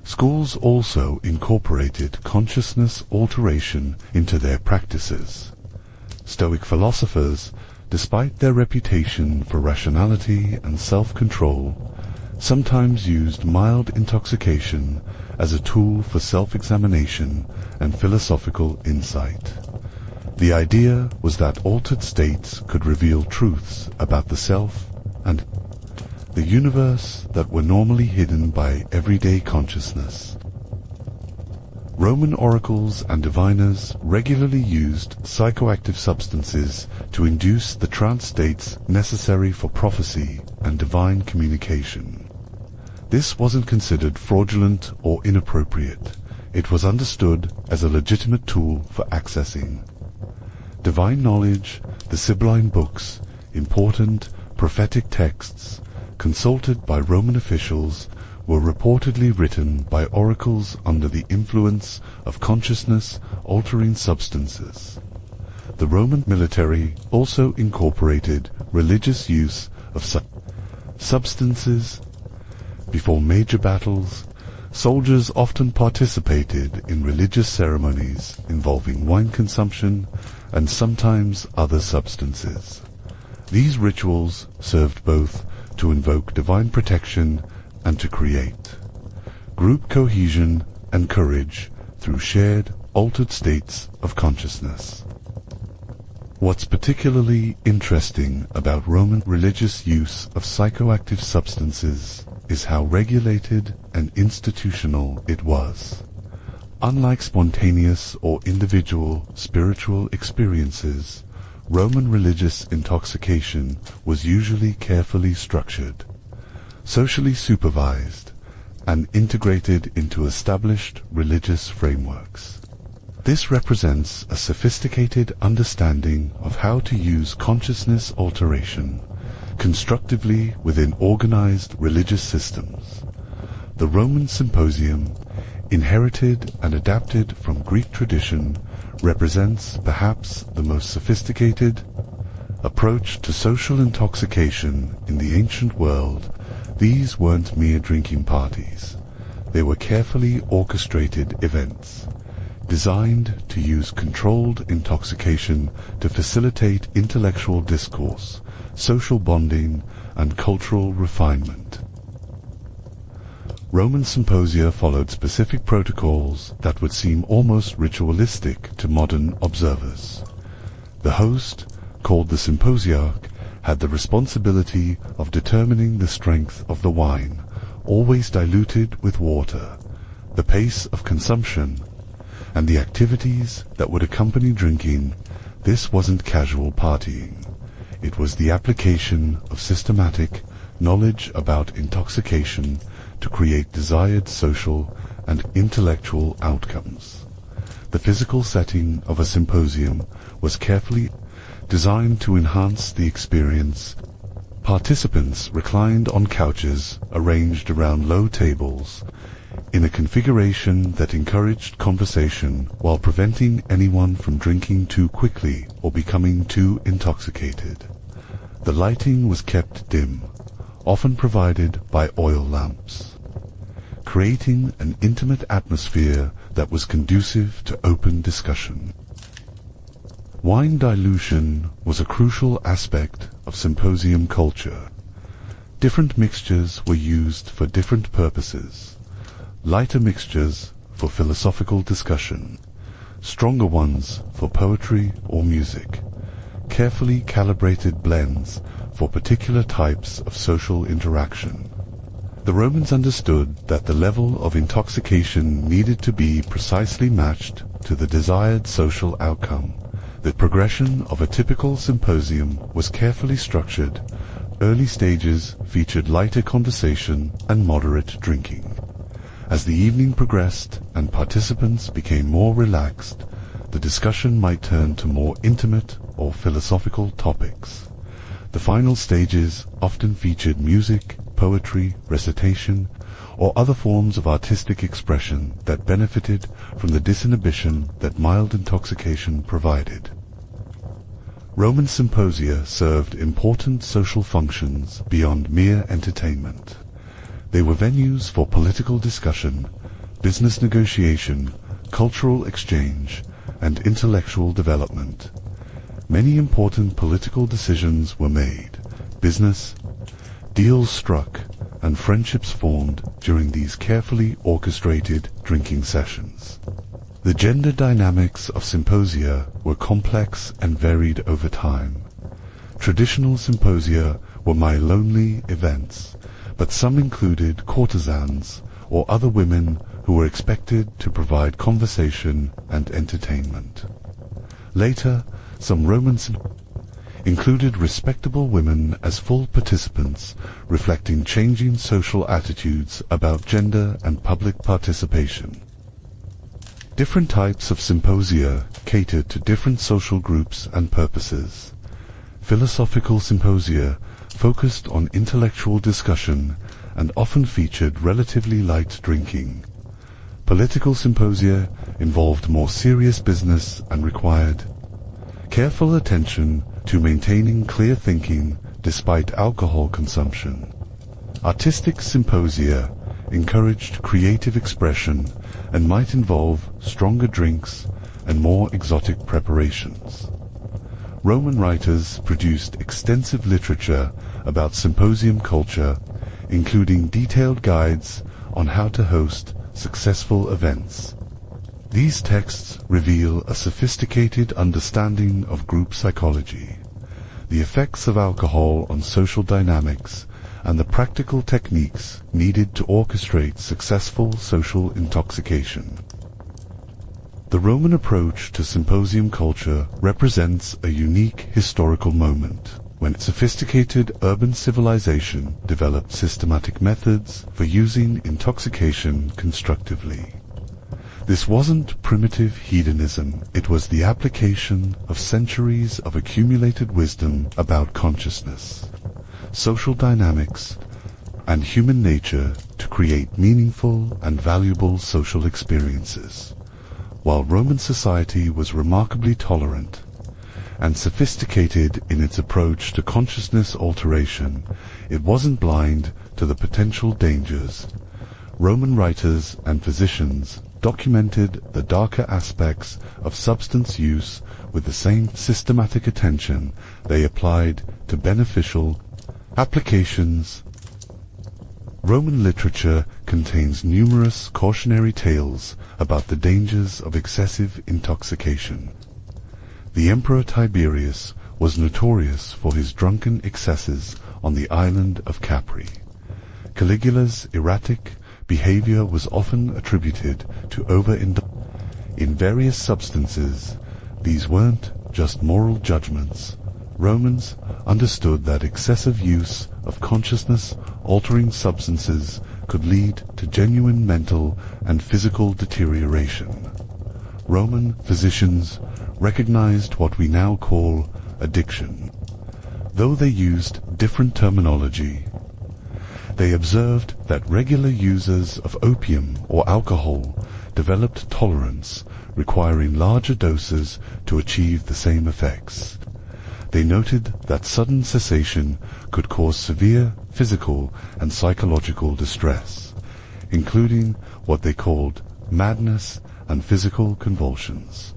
schools also incorporated consciousness alteration into their practices. Stoic philosophers, despite their reputation for rationality and self-control, sometimes used mild intoxication as a tool for self-examination and philosophical insight. The idea was that altered states could reveal truths about the self and the universe that were normally hidden by everyday consciousness. Roman oracles and diviners regularly used psychoactive substances to induce the trance states necessary for prophecy and divine communication. This wasn't considered fraudulent or inappropriate. It was understood as a legitimate tool for accessing divine knowledge. The Sibylline books, important prophetic texts consulted by Roman officials, were reportedly written by oracles under the influence of consciousness-altering substances. The Roman military also incorporated religious use of substances. Before major battles, soldiers often participated in religious ceremonies involving wine consumption and sometimes other substances. These rituals served both to invoke divine protection and to create group cohesion and courage through shared, altered states of consciousness. What's particularly interesting about Roman religious use of psychoactive substances is how regulated and institutional it was. Unlike spontaneous or individual spiritual experiences, Roman religious intoxication was usually carefully structured, socially supervised, and integrated into established religious frameworks. This represents a sophisticated understanding of how to use consciousness alteration constructively within organized religious systems. The Roman Symposium, inherited and adapted from Greek tradition, represents perhaps the most sophisticated approach to social intoxication in the ancient world. These weren't mere drinking parties. They were carefully orchestrated events, designed to use controlled intoxication to facilitate intellectual discourse, social bonding, and cultural refinement. Roman symposia followed specific protocols that would seem almost ritualistic to modern observers. The host, called the symposiarch, had the responsibility of determining the strength of the wine, always diluted with water, the pace of consumption, and the activities that would accompany drinking. This wasn't casual partying. It was the application of systematic knowledge about intoxication to create desired social and intellectual outcomes. The physical setting of a symposium was carefully designed to enhance the experience. Participants reclined on couches arranged around low tables in a configuration that encouraged conversation while preventing anyone from drinking too quickly or becoming too intoxicated. The lighting was kept dim, often provided by oil lamps, creating an intimate atmosphere that was conducive to open discussion. Wine dilution was a crucial aspect of symposium culture. Different mixtures were used for different purposes. Lighter mixtures for philosophical discussion, stronger ones for poetry or music, carefully calibrated blends for particular types of social interaction. The Romans understood that the level of intoxication needed to be precisely matched to the desired social outcome. The progression of a typical symposium was carefully structured. Early stages featured lighter conversation and moderate drinking. As the evening progressed and participants became more relaxed, the discussion might turn to more intimate or philosophical topics. The final stages often featured music, poetry, recitation, or other forms of artistic expression that benefited from the disinhibition that mild intoxication provided. Roman symposia served important social functions beyond mere entertainment. They were venues for political discussion, business negotiation, cultural exchange, and intellectual development. Many important political decisions were made, business deals struck, and friendships formed during these carefully orchestrated drinking sessions. The gender dynamics of symposia were complex and varied over time. Traditional symposia were my-lonely events, but some included courtesans or other women who were expected to provide conversation and entertainment. Later, some Roman included respectable women as full participants, reflecting changing social attitudes about gender and public participation. Different types of symposia catered to different social groups and purposes. Philosophical symposia focused on intellectual discussion and often featured relatively light drinking. Political symposia involved more serious business and required careful attention to maintaining clear thinking despite alcohol consumption. Artistic symposia encouraged creative expression and might involve stronger drinks and more exotic preparations. Roman writers produced extensive literature about symposium culture, including detailed guides on how to host successful events. These texts reveal a sophisticated understanding of group psychology, the effects of alcohol on social dynamics, and the practical techniques needed to orchestrate successful social intoxication. The Roman approach to symposium culture represents a unique historical moment when sophisticated urban civilization developed systematic methods for using intoxication constructively. This wasn't primitive hedonism, it was the application of centuries of accumulated wisdom about consciousness, social dynamics, and human nature to create meaningful and valuable social experiences. While Roman society was remarkably tolerant and sophisticated in its approach to consciousness alteration, it wasn't blind to the potential dangers. Roman writers and physicians documented the darker aspects of substance use with the same systematic attention they applied to beneficial applications. Roman literature contains numerous cautionary tales about the dangers of excessive intoxication. The Emperor Tiberius was notorious for his drunken excesses on the island of Capri. Caligula's erratic behavior was often attributed to overindulgence in various substances. These weren't just moral judgments. Romans understood that excessive use of consciousness-altering substances could lead to genuine mental and physical deterioration. Roman physicians recognized what we now call addiction. Though they used different terminology, they observed that regular users of opium or alcohol developed tolerance, requiring larger doses to achieve the same effects. They noted that sudden cessation could cause severe physical and psychological distress, including what they called madness and physical convulsions.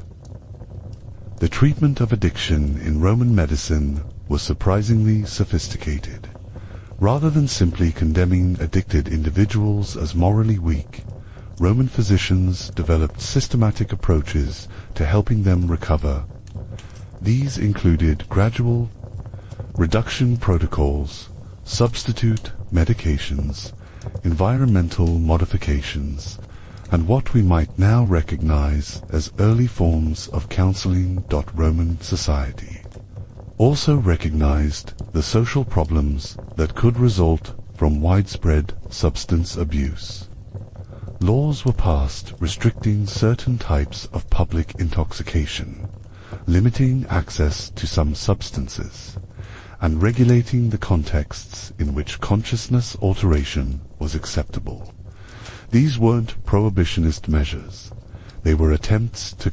The treatment of addiction in Roman medicine was surprisingly sophisticated. Rather than simply condemning addicted individuals as morally weak, Roman physicians developed systematic approaches to helping them recover. These included gradual reduction protocols, substitute medications, environmental modifications, and what we might now recognize as early forms of counseling. Roman society also recognized the social problems that could result from widespread substance abuse. Laws were passed restricting certain types of public intoxication, limiting access to some substances, and regulating the contexts in which consciousness alteration was acceptable. These weren't prohibitionist measures. They were attempts to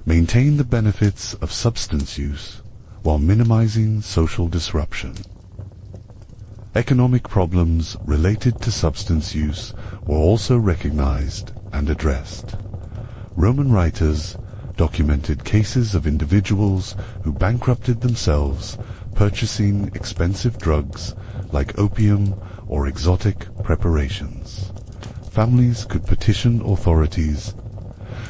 maintain the benefits of substance use while minimizing social disruption. Economic problems related to substance use were also recognized and addressed. Roman writers documented cases of individuals who bankrupted themselves purchasing expensive drugs like opium or exotic preparations. Families could petition authorities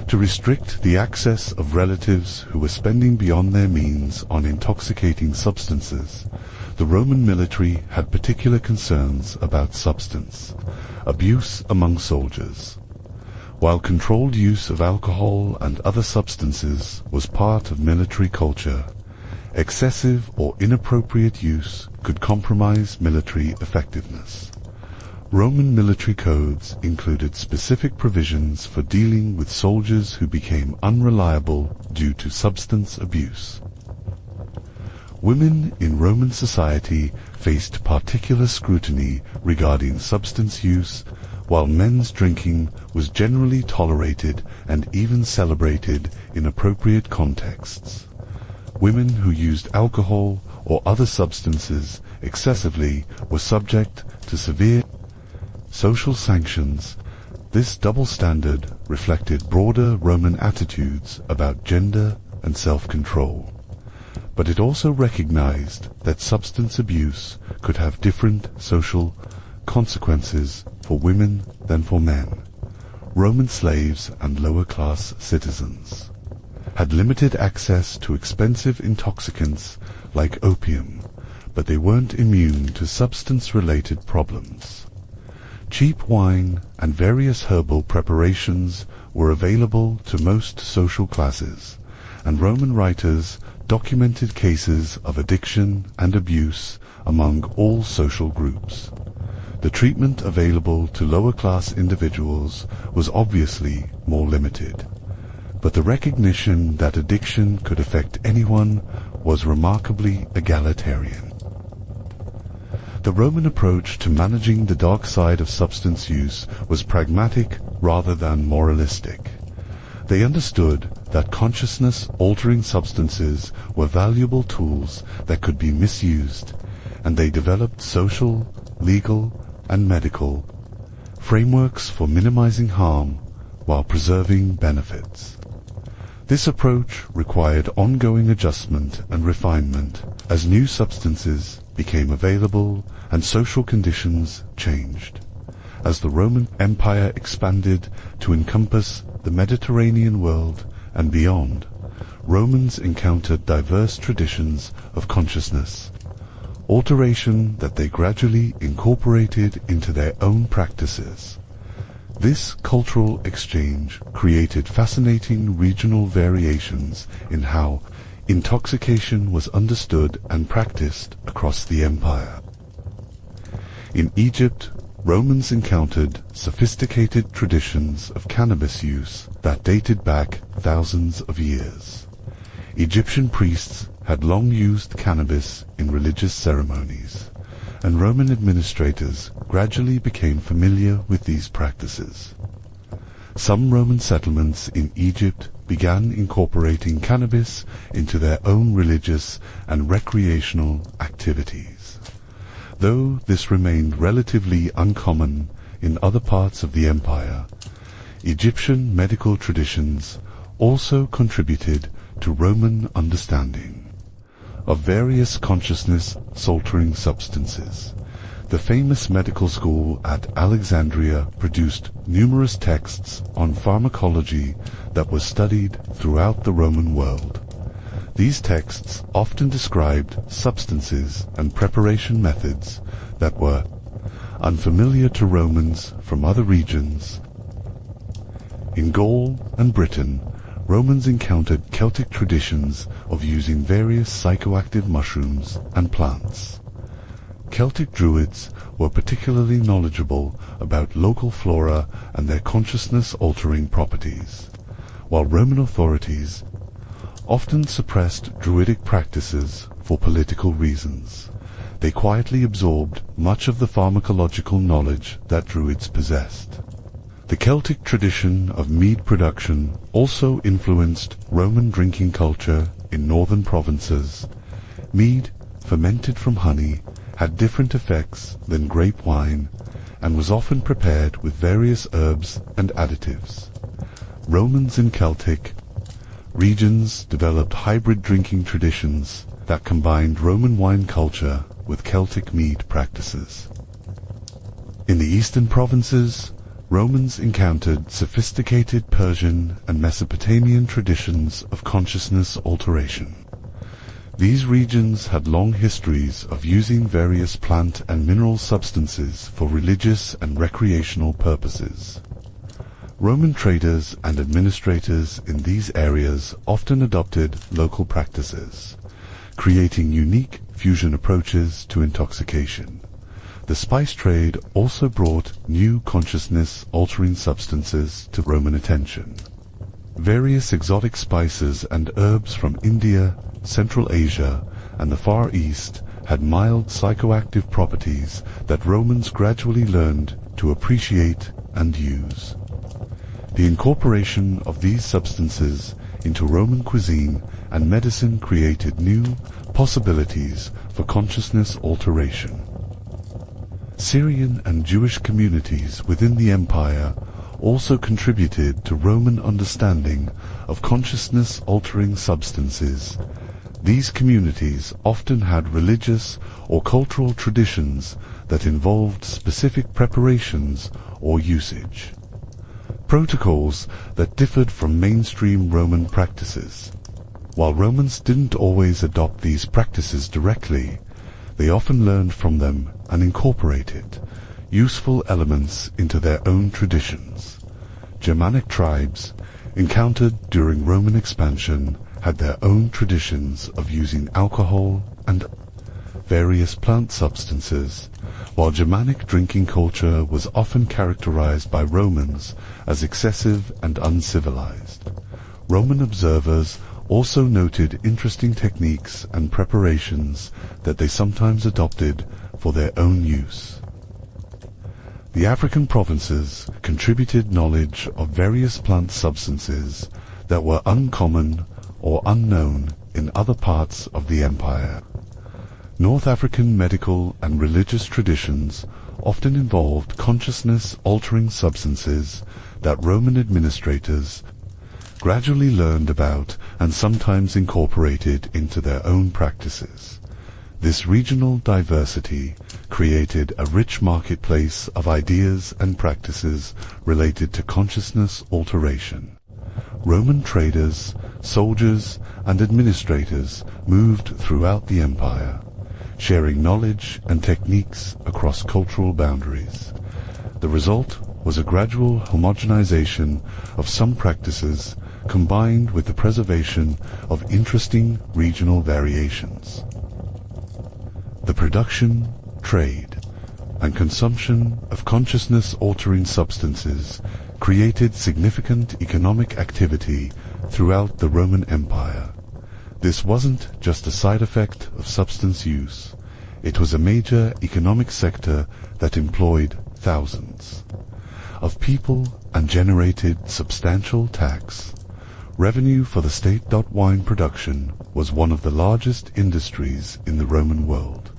to restrict the access of relatives who were spending beyond their means on intoxicating substances. The Roman military had particular concerns about substance abuse among soldiers. While controlled use of alcohol and other substances was part of military culture, excessive or inappropriate use could compromise military effectiveness. Roman military codes included specific provisions for dealing with soldiers who became unreliable due to substance abuse. Women in Roman society faced particular scrutiny regarding substance use, while men's drinking was generally tolerated and even celebrated in appropriate contexts. Women who used alcohol or other substances excessively were subject to severe social sanctions. This double standard reflected broader Roman attitudes about gender and self-control, but it also recognized that substance abuse could have different social consequences for women than for men. Roman slaves and lower-class citizens had limited access to expensive intoxicants like opium, but they weren't immune to substance-related problems. Cheap wine and various herbal preparations were available to most social classes, and Roman writers documented cases of addiction and abuse among all social groups. The treatment available to lower-class individuals was obviously more limited, but the recognition that addiction could affect anyone was remarkably egalitarian. The Roman approach to managing the dark side of substance use was pragmatic rather than moralistic. They understood that consciousness-altering substances were valuable tools that could be misused, and they developed social, legal, and medical frameworks for minimizing harm while preserving benefits. This approach required ongoing adjustment and refinement as new substances became available and social conditions changed. As the Roman Empire expanded to encompass the Mediterranean world and beyond, Romans encountered diverse traditions of consciousness alteration that they gradually incorporated into their own practices. This cultural exchange created fascinating regional variations in how intoxication was understood and practiced across the empire. In Egypt, Romans encountered sophisticated traditions of cannabis use that dated back thousands of years. Egyptian priests had long used cannabis in religious ceremonies, and Roman administrators gradually became familiar with these practices. Some Roman settlements in Egypt began incorporating cannabis into their own religious and recreational activities. Though this remained relatively uncommon in other parts of the empire, Egyptian medical traditions also contributed to Roman understanding of various consciousness-altering substances. The famous medical school at Alexandria produced numerous texts on pharmacology that were studied throughout the Roman world. These texts often described substances and preparation methods that were unfamiliar to Romans from other regions. In Gaul and Britain, Romans encountered Celtic traditions of using various psychoactive mushrooms and plants. Celtic Druids were particularly knowledgeable about local flora and their consciousness-altering properties, while Roman authorities often suppressed Druidic practices for political reasons. They quietly absorbed much of the pharmacological knowledge that Druids possessed. The Celtic tradition of mead production also influenced Roman drinking culture in northern provinces. Mead, fermented from honey, had different effects than grape wine and was often prepared with various herbs and additives. Romans in Celtic regions developed hybrid drinking traditions that combined Roman wine culture with Celtic mead practices. In the eastern provinces, Romans encountered sophisticated Persian and Mesopotamian traditions of consciousness alteration. These regions had long histories of using various plant and mineral substances for religious and recreational purposes. Roman traders and administrators in these areas often adopted local practices, creating unique fusion approaches to intoxication. The spice trade also brought new consciousness-altering substances to Roman attention. Various exotic spices and herbs from India, Central Asia, and the Far East had mild psychoactive properties that Romans gradually learned to appreciate and use. The incorporation of these substances into Roman cuisine and medicine created new possibilities for consciousness alteration. Syrian and Jewish communities within the empire also contributed to Roman understanding of consciousness-altering substances. These communities often had religious or cultural traditions that involved specific preparations or usage. Protocols that differed from mainstream Roman practices. While Romans didn't always adopt these practices directly, they often learned from them and incorporated useful elements into their own traditions. Germanic tribes, encountered during Roman expansion, had their own traditions of using alcohol and various plant substances, while Germanic drinking culture was often characterized by Romans as excessive and uncivilized. Roman observers also noted interesting techniques and preparations that they sometimes adopted for their own use. The African provinces contributed knowledge of various plant substances that were uncommon or unknown in other parts of the empire. North African medical and religious traditions often involved consciousness-altering substances that Roman administrators gradually learned about and sometimes incorporated into their own practices. This regional diversity created a rich marketplace of ideas and practices related to consciousness alteration. Roman traders soldiers, and administrators moved throughout the empire, sharing knowledge and techniques across cultural boundaries. The result was a gradual homogenization of some practices combined with the preservation of interesting regional variations. The production, trade, and consumption of consciousness-altering substances created significant economic activity throughout the Roman Empire. This wasn't just a side effect of substance use. It was a major economic sector that employed thousands of people and generated substantial tax. Revenue for the state. Wine production was one of the largest industries in the Roman world.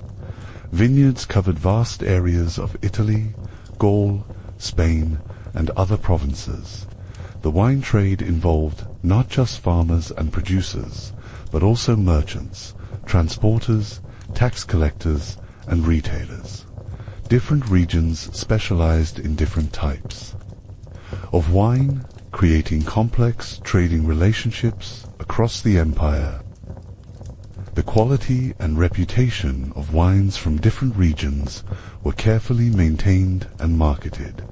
Vineyards covered vast areas of Italy, Gaul, Spain, and other provinces. The wine trade involved not just farmers and producers, but also merchants, transporters, tax collectors, and retailers. Different regions specialized in different types of wine, creating complex trading relationships across the empire. The quality and reputation of wines from different regions were carefully maintained and marketed.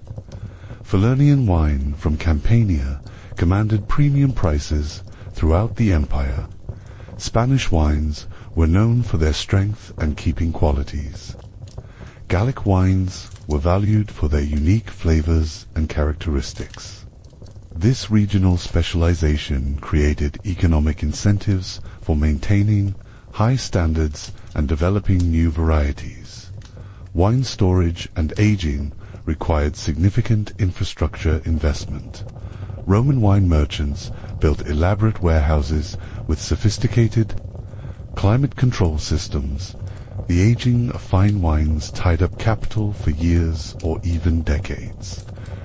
Falernian wine from Campania commanded premium prices throughout the empire. Spanish wines were known for their strength and keeping qualities. Gallic wines were valued for their unique flavors and characteristics. This regional specialization created economic incentives for maintaining high standards and developing new varieties. Wine storage and aging required significant infrastructure investment. Roman wine merchants built elaborate warehouses with sophisticated climate control systems. The aging of fine wines tied up capital for years or even decades,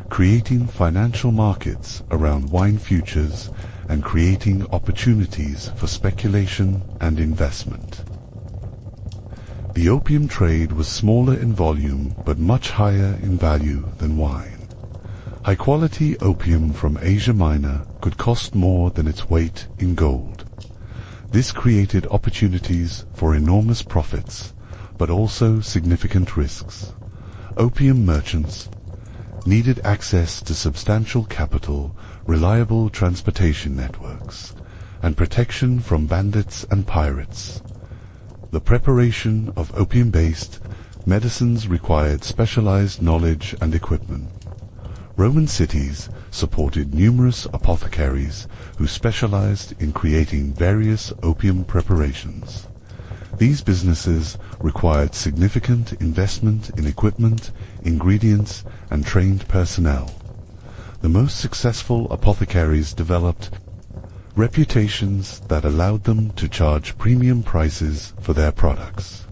creating financial markets around wine futures and creating opportunities for speculation and investment. The opium trade was smaller in volume but much higher in value than wine. High-quality opium from Asia Minor could cost more than its weight in gold. This created opportunities for enormous profits, but also significant risks. Opium merchants needed access to substantial capital, reliable transportation networks, and protection from bandits and pirates. The preparation of opium-based medicines required specialized knowledge and equipment. Roman cities supported numerous apothecaries who specialized in creating various opium preparations. These businesses required significant investment in equipment, ingredients, and trained personnel. The most successful apothecaries developed reputations that allowed them to charge premium prices for their products.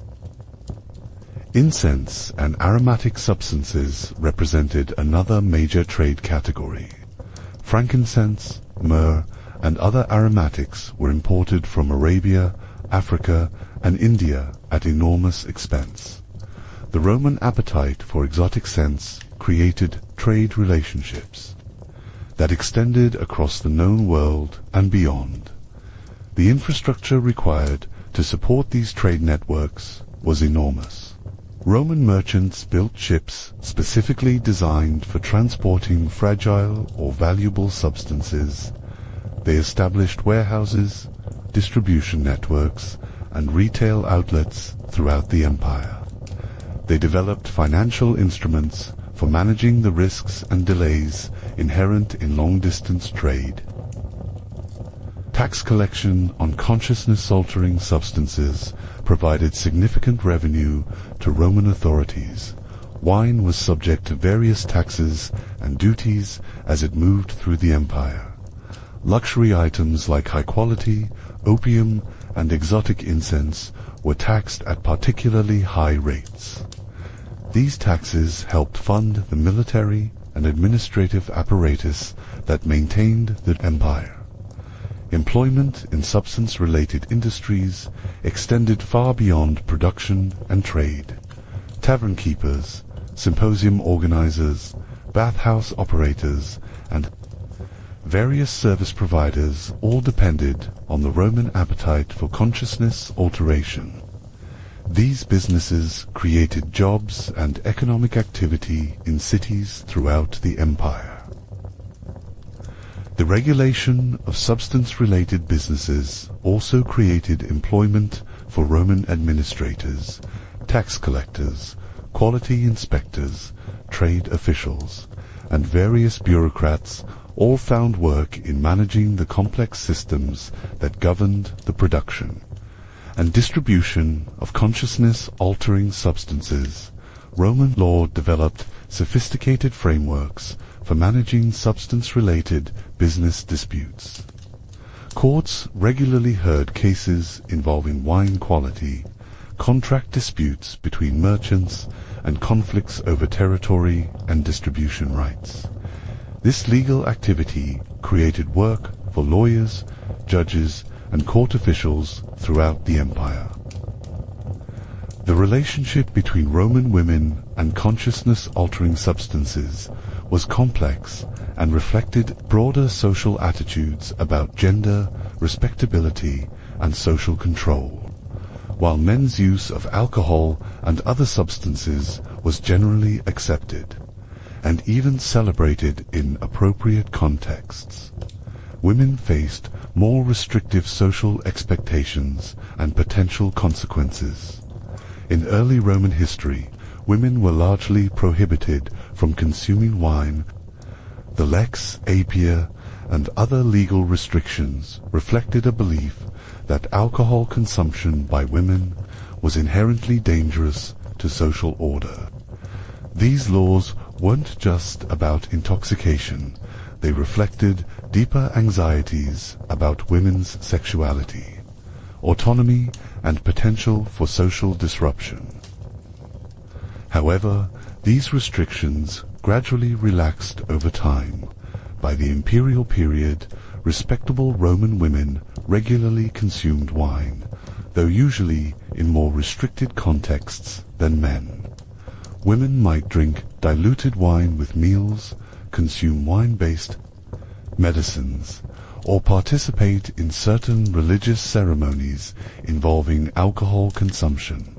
Incense and aromatic substances represented another major trade category. Frankincense, myrrh, and other aromatics were imported from Arabia, Africa, and India at enormous expense. The Roman appetite for exotic scents created trade relationships that extended across the known world and beyond. The infrastructure required to support these trade networks was enormous. Roman merchants built ships specifically designed for transporting fragile or valuable substances. They established warehouses, distribution networks, and retail outlets throughout the empire. They developed financial instruments for managing the risks and delays inherent in long-distance trade. Tax collection on consciousness-altering substances provided significant revenue to Roman authorities. Wine was subject to various taxes and duties as it moved through the empire. Luxury items like high-quality opium and exotic incense were taxed at particularly high rates. These taxes helped fund the military and administrative apparatus that maintained the empire. Employment in substance-related industries extended far beyond production and trade. Tavern keepers, symposium organizers, bathhouse operators, and various service providers all depended on the Roman appetite for consciousness alteration. These businesses created jobs and economic activity in cities throughout the empire. The regulation of substance-related businesses also created employment for Roman administrators, tax collectors, quality inspectors, trade officials, and various bureaucrats all found work in managing the complex systems that governed the production and distribution of consciousness-altering substances. Roman law developed sophisticated frameworks for managing substance-related business disputes. Courts regularly heard cases involving wine quality, contract disputes between merchants, and conflicts over territory and distribution rights. This legal activity created work for lawyers, judges, and court officials throughout the empire. The relationship between Roman women and consciousness-altering substances was complex and reflected broader social attitudes about gender, respectability, and social control, while men's use of alcohol and other substances was generally accepted and even celebrated in appropriate contexts. Women faced more restrictive social expectations and potential consequences. In early Roman history, women were largely prohibited from consuming wine. The lex Appia and other legal restrictions reflected a belief that alcohol consumption by women was inherently dangerous to social order. These laws weren't just about intoxication, they reflected deeper anxieties about women's sexuality, autonomy, and potential for social disruption. However, these restrictions gradually relaxed over time. By the imperial period, respectable Roman women regularly consumed wine, though usually in more restricted contexts than men. Women might drink diluted wine with meals, consume wine-based medicines, or participate in certain religious ceremonies involving alcohol consumption.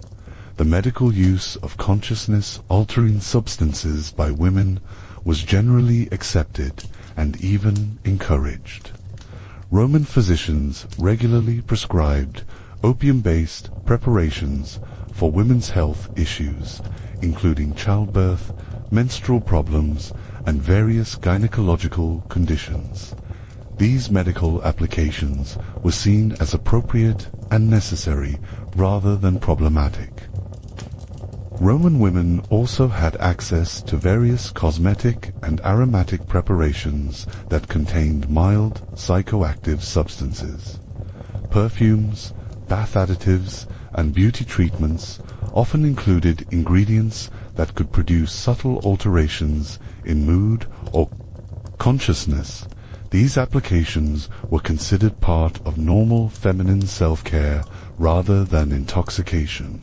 The medical use of consciousness-altering substances by women was generally accepted and even encouraged. Roman physicians regularly prescribed opium-based preparations for women's health issues, including childbirth, menstrual problems, and various gynecological conditions. These medical applications were seen as appropriate and necessary rather than problematic. Roman women also had access to various cosmetic and aromatic preparations that contained mild psychoactive substances. Perfumes, bath additives, and beauty treatments often included ingredients that could produce subtle alterations in mood or consciousness. These applications were considered part of normal feminine self-care rather than intoxication.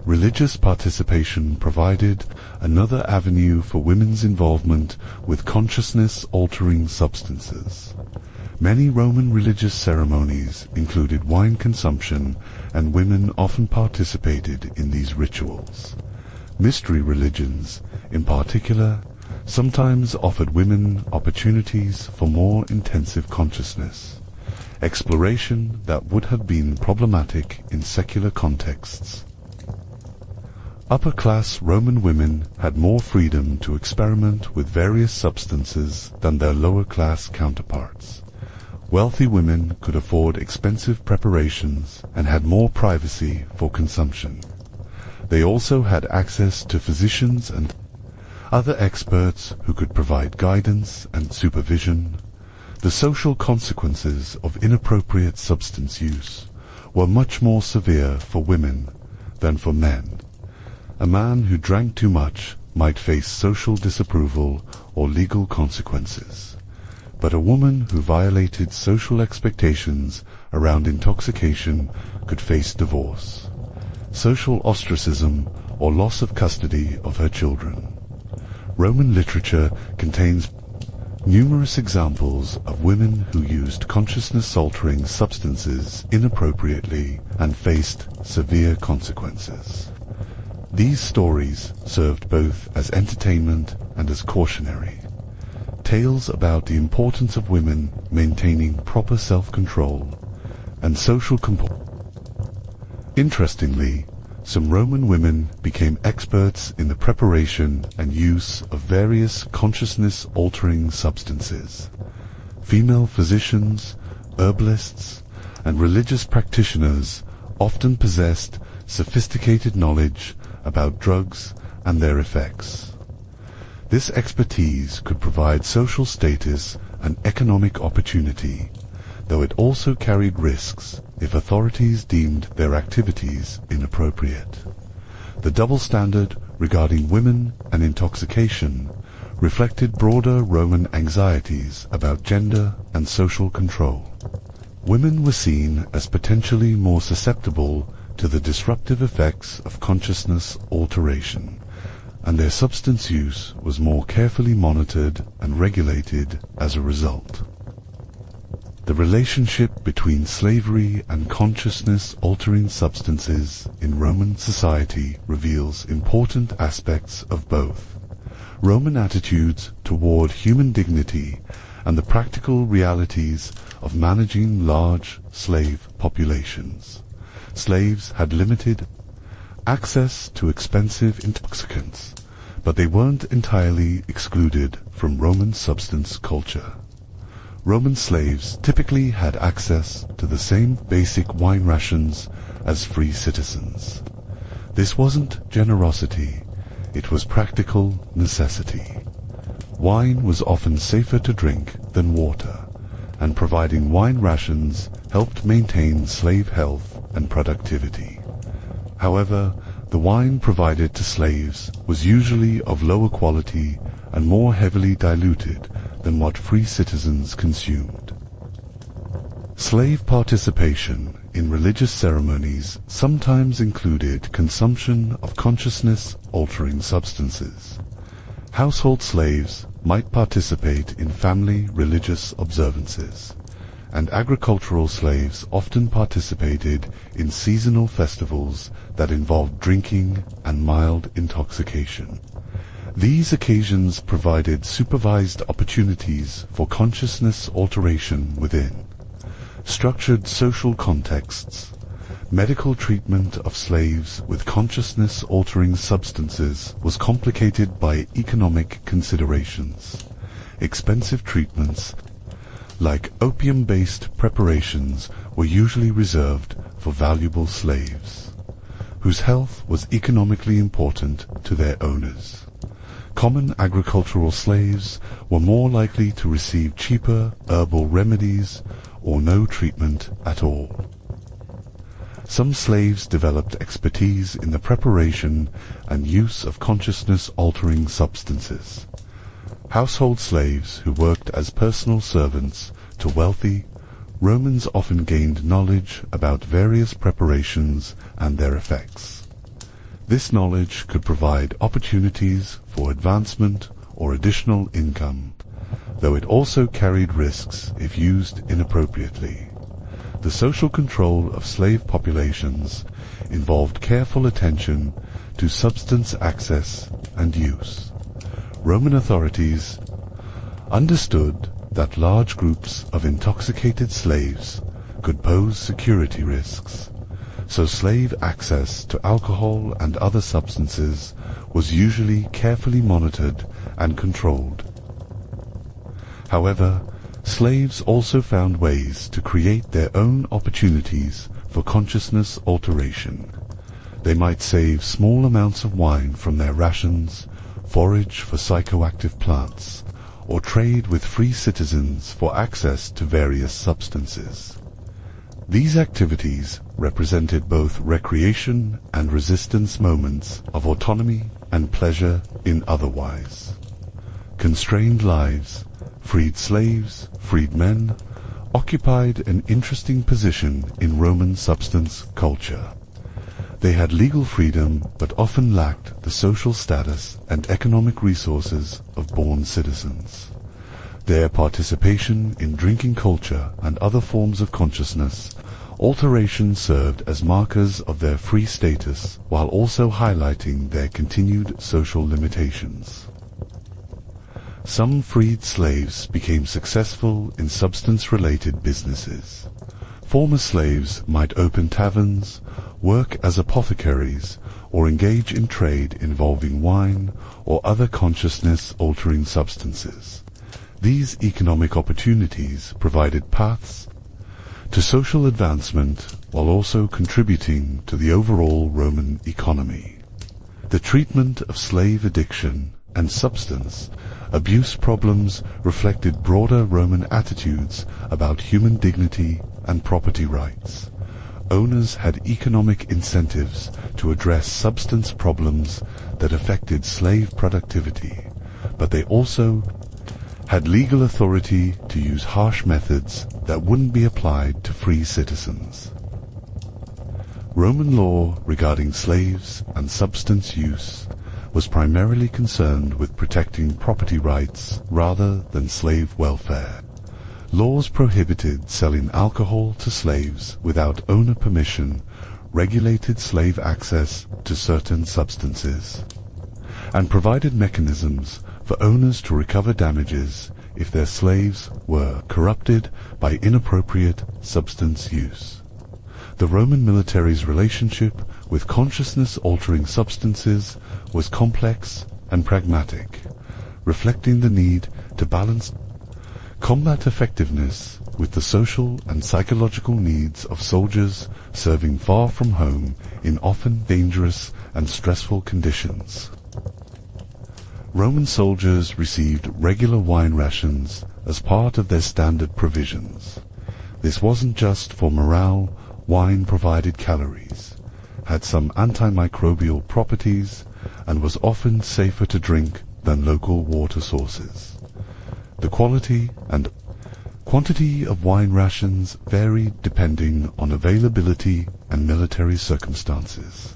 Religious participation provided another avenue for women's involvement with consciousness-altering substances. Many Roman religious ceremonies included wine consumption, and women often participated in these rituals. Mystery religions, in particular, sometimes offered women opportunities for more intensive consciousness exploration that would have been problematic in secular contexts. Upper-class Roman women had more freedom to experiment with various substances than their lower-class counterparts. Wealthy women could afford expensive preparations and had more privacy for consumption. They also had access to physicians and other experts who could provide guidance and supervision. The social consequences of inappropriate substance use were much more severe for women than for men. A man who drank too much might face social disapproval or legal consequences, but a woman who violated social expectations around intoxication could face divorce, social ostracism, or loss of custody of her children. Roman literature contains numerous examples of women who used consciousness-altering substances inappropriately and faced severe consequences. These stories served both as entertainment and as cautionary. Tales about the importance of women maintaining proper self-control and social composure. Interestingly, some Roman women became experts in the preparation and use of various consciousness-altering substances. Female physicians, herbalists, and religious practitioners often possessed sophisticated knowledge about drugs and their effects. This expertise could provide social status and economic opportunity, though it also carried risks if authorities deemed their activities inappropriate. The double standard regarding women and intoxication reflected broader Roman anxieties about gender and social control. Women were seen as potentially more susceptible to the disruptive effects of consciousness alteration, and their substance use was more carefully monitored and regulated as a result. The relationship between slavery and consciousness-altering substances in Roman society reveals important aspects of both Roman attitudes toward human dignity and the practical realities of managing large slave populations. Slaves had limited access to expensive intoxicants, but they weren't entirely excluded from Roman substance culture. Roman slaves typically had access to the same basic wine rations as free citizens. This wasn't generosity, it was practical necessity. Wine was often safer to drink than water, and providing wine rations helped maintain slave health and productivity. However, the wine provided to slaves was usually of lower quality and more heavily diluted than what free citizens consumed. Slave participation in religious ceremonies sometimes included consumption of consciousness-altering substances. Household slaves might participate in family religious observances, and agricultural slaves often participated in seasonal festivals that involved drinking and mild intoxication. These occasions provided supervised opportunities for consciousness alteration within structured social contexts. Medical treatment of slaves with consciousness-altering substances was complicated by economic considerations. Expensive treatments, like opium-based preparations, were usually reserved for valuable slaves, whose health was economically important to their owners. Common agricultural slaves were more likely to receive cheaper herbal remedies or no treatment at all. Some slaves developed expertise in the preparation and use of consciousness-altering substances. Household slaves who worked as personal servants to wealthy Romans often gained knowledge about various preparations and their effects. This knowledge could provide opportunities for advancement or additional income, though it also carried risks if used inappropriately. The social control of slave populations involved careful attention to substance access and use. Roman authorities understood that large groups of intoxicated slaves could pose security risks, so slave access to alcohol and other substances was usually carefully monitored and controlled. However, slaves also found ways to create their own opportunities for consciousness alteration. They might save small amounts of wine from their rations, forage for psychoactive plants, or trade with free citizens for access to various substances. These activities represented both recreation and resistance moments of autonomy and pleasure in otherwise constrained lives. Freed slaves, freed men, occupied an interesting position in Roman substance culture. They had legal freedom but often lacked the social status and economic resources of born citizens. Their participation in drinking culture and other forms of consciousness alteration served as markers of their free status while also highlighting their continued social limitations. Some freed slaves became successful in substance-related businesses. Former slaves might open taverns, work as apothecaries, or engage in trade involving wine or other consciousness-altering substances. These economic opportunities provided paths to social advancement while also contributing to the overall Roman economy. The treatment of slave addiction and substance abuse problems reflected broader Roman attitudes about human dignity and property rights. Owners had economic incentives to address substance problems that affected slave productivity, but they also had legal authority to use harsh methods that wouldn't be applied to free citizens. Roman law regarding slaves and substance use was primarily concerned with protecting property rights rather than slave welfare. Laws prohibited selling alcohol to slaves without owner permission, regulated slave access to certain substances, and provided mechanisms for owners to recover damages if their slaves were corrupted by inappropriate substance use. The Roman military's relationship with consciousness-altering substances was complex and pragmatic, reflecting the need to balance combat effectiveness with the social and psychological needs of soldiers serving far from home in often dangerous and stressful conditions. Roman soldiers received regular wine rations as part of their standard provisions. This wasn't just for morale. Wine provided calories, had some antimicrobial properties, and was often safer to drink than local water sources. The quality and quantity of wine rations varied depending on availability and military circumstances,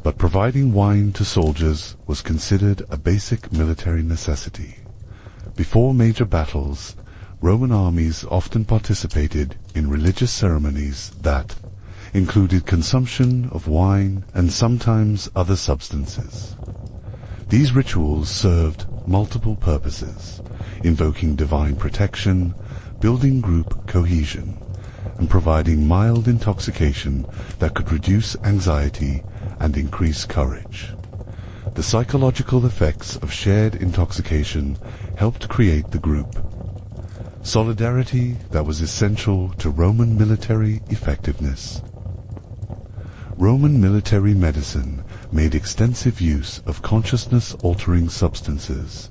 but providing wine to soldiers was considered a basic military necessity. Before major battles, Roman armies often participated in religious ceremonies that included consumption of wine and sometimes other substances. These rituals served multiple purposes, invoking divine protection, building group cohesion, and providing mild intoxication that could reduce anxiety and increase courage. The psychological effects of shared intoxication helped create the group solidarity that was essential to Roman military effectiveness. Roman military medicine made extensive use of consciousness-altering substances,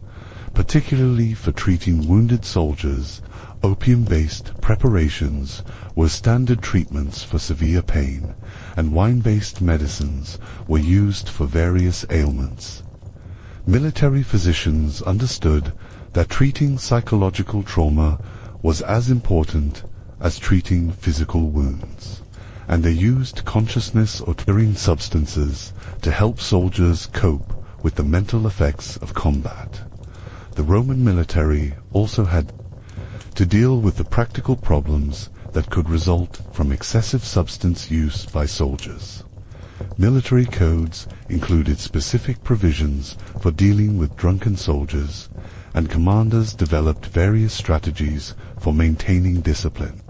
particularly for treating wounded soldiers. Opium-based preparations were standard treatments for severe pain, and wine-based medicines were used for various ailments. Military physicians understood that treating psychological trauma was as important as treating physical wounds, and they used consciousness-altering substances to help soldiers cope with the mental effects of combat. The Roman military also had to deal with the practical problems that could result from excessive substance use by soldiers. Military codes included specific provisions for dealing with drunken soldiers, and commanders developed various strategies for maintaining discipline,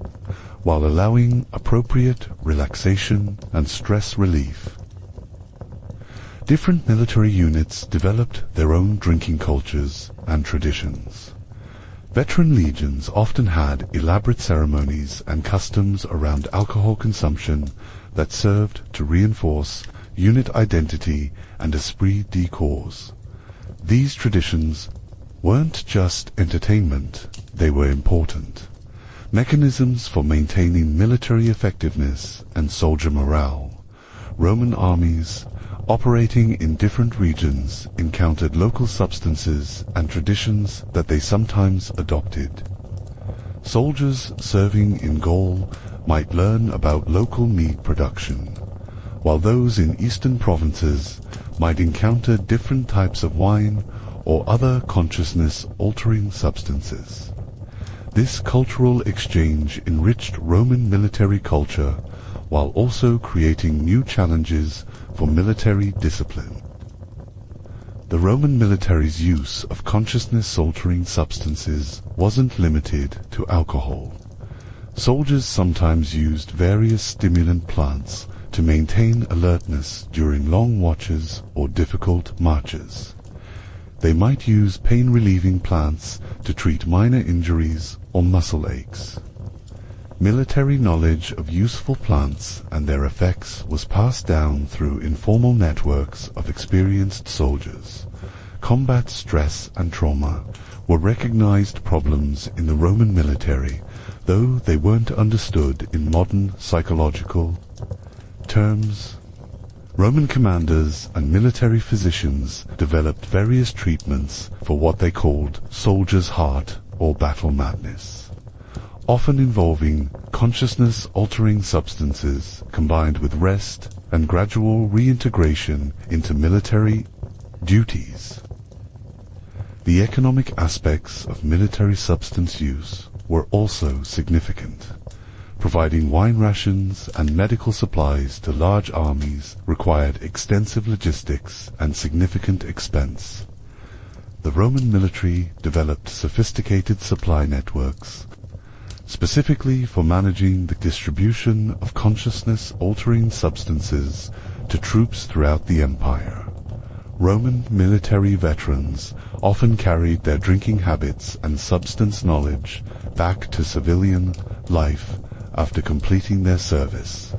while allowing appropriate relaxation and stress relief. Different military units developed their own drinking cultures and traditions. Veteran legions often had elaborate ceremonies and customs around alcohol consumption that served to reinforce unit identity and esprit de corps. These traditions weren't just entertainment, they were important mechanisms for maintaining military effectiveness and soldier morale. Roman armies operating in different regions encountered local substances and traditions that they sometimes adopted. Soldiers serving in Gaul might learn about local meat production, while those in eastern provinces might encounter different types of wine or other consciousness-altering substances. This cultural exchange enriched Roman military culture while also creating new challenges for military discipline. The Roman military's use of consciousness-altering substances wasn't limited to alcohol. Soldiers sometimes used various stimulant plants to maintain alertness during long watches or difficult marches. They might use pain-relieving plants to treat minor injuries or muscle aches. Military knowledge of useful plants and their effects was passed down through informal networks of experienced soldiers. Combat stress and trauma were recognized problems in the Roman military, though they weren't understood in modern psychological terms. Roman commanders and military physicians developed various treatments for what they called soldier's heart or battle madness, often involving consciousness-altering substances combined with rest and gradual reintegration into military duties. The economic aspects of military substance use were also significant. Providing wine rations and medical supplies to large armies required extensive logistics and significant expense. The Roman military developed sophisticated supply networks, specifically for managing the distribution of consciousness-altering substances to troops throughout the empire. Roman military veterans often carried their drinking habits and substance knowledge back to civilian life after completing their service.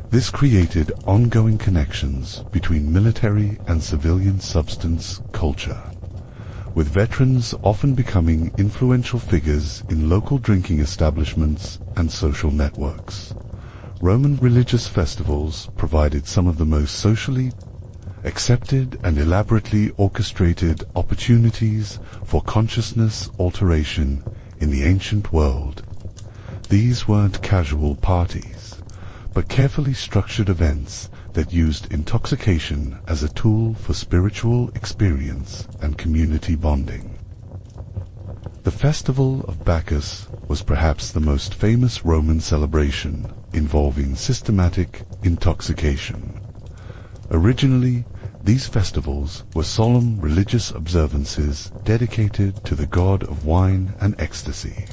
This created ongoing connections between military and civilian substance culture, with veterans often becoming influential figures in local drinking establishments and social networks. Roman religious festivals provided some of the most socially accepted and elaborately orchestrated opportunities for consciousness alteration in the ancient world. These weren't casual parties, but carefully structured events that used intoxication as a tool for spiritual experience and community bonding. The Festival of Bacchus was perhaps the most famous Roman celebration involving systematic intoxication. Originally, these festivals were solemn religious observances dedicated to the god of wine and ecstasy.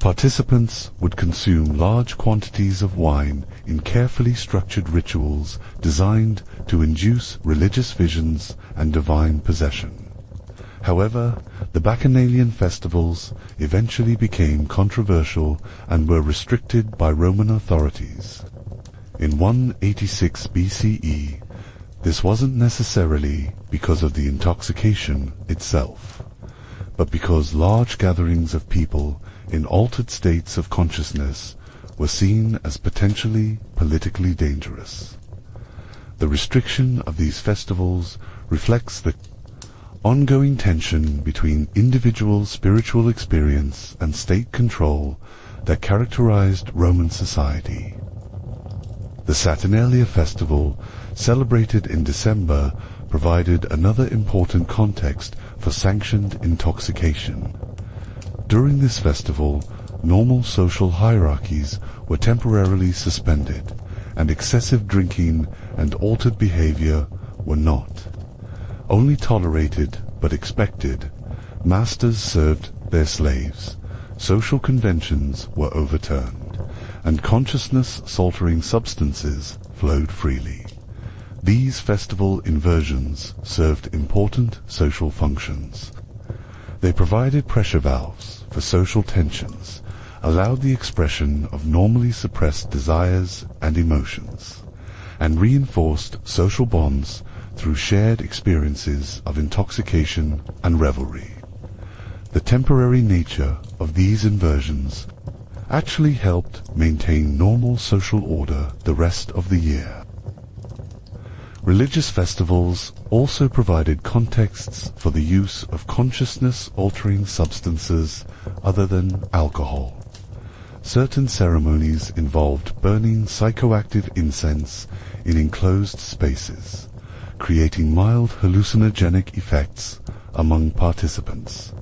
Participants would consume large quantities of wine in carefully structured rituals designed to induce religious visions and divine possession. However, the Bacchanalian festivals eventually became controversial and were restricted by Roman authorities. In 186 BCE, this wasn't necessarily because of the intoxication itself, but because large gatherings of people in altered states of consciousness were seen as potentially politically dangerous. The restriction of these festivals reflects the ongoing tension between individual spiritual experience and state control that characterized Roman society. The Saturnalia festival, celebrated in December, provided another important context for sanctioned intoxication. During this festival, normal social hierarchies were temporarily suspended, and excessive drinking and altered behavior were not only tolerated but expected. Masters served their slaves, social conventions were overturned, and consciousness-altering substances flowed freely. These festival inversions served important social functions. They provided pressure valves for social tensions, allowed the expression of normally suppressed desires and emotions, and reinforced social bonds through shared experiences of intoxication and revelry. The temporary nature of these inversions actually helped maintain normal social order the rest of the year. Religious festivals also provided contexts for the use of consciousness-altering substances other than alcohol. Certain ceremonies involved burning psychoactive incense in enclosed spaces, creating mild hallucinogenic effects among participants.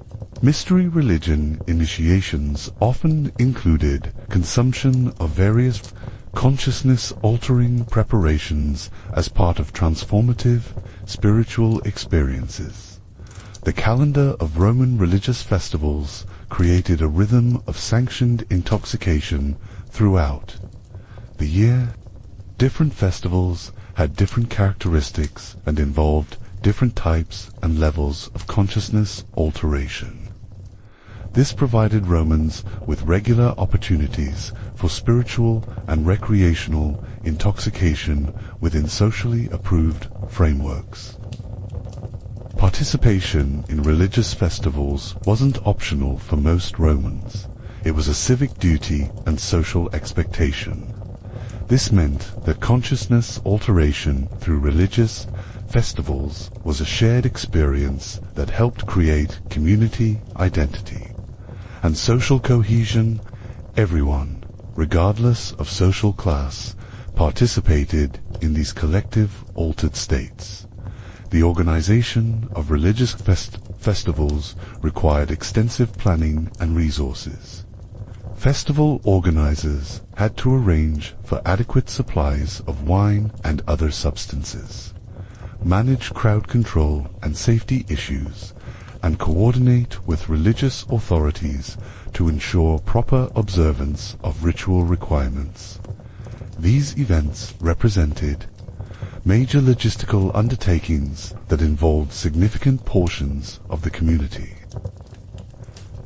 Mystery religion initiations often included consumption of various consciousness-altering preparations as part of transformative spiritual experiences. The calendar of Roman religious festivals created a rhythm of sanctioned intoxication throughout the year. Different festivals had different characteristics and involved different types and levels of consciousness alteration. This provided Romans with regular opportunities for spiritual and recreational intoxication within socially approved frameworks. Participation in religious festivals wasn't optional for most Romans. It was a civic duty and social expectation. This meant that consciousness alteration through religious festivals was a shared experience that helped create community identity and social cohesion. Everyone, regardless of social class, participated in these collective altered states. The organization of religious festivals required extensive planning and resources. Festival organizers had to arrange for adequate supplies of wine and other substances, manage crowd control and safety issues, and coordinate with religious authorities to ensure proper observance of ritual requirements. These events represented major logistical undertakings that involved significant portions of the community.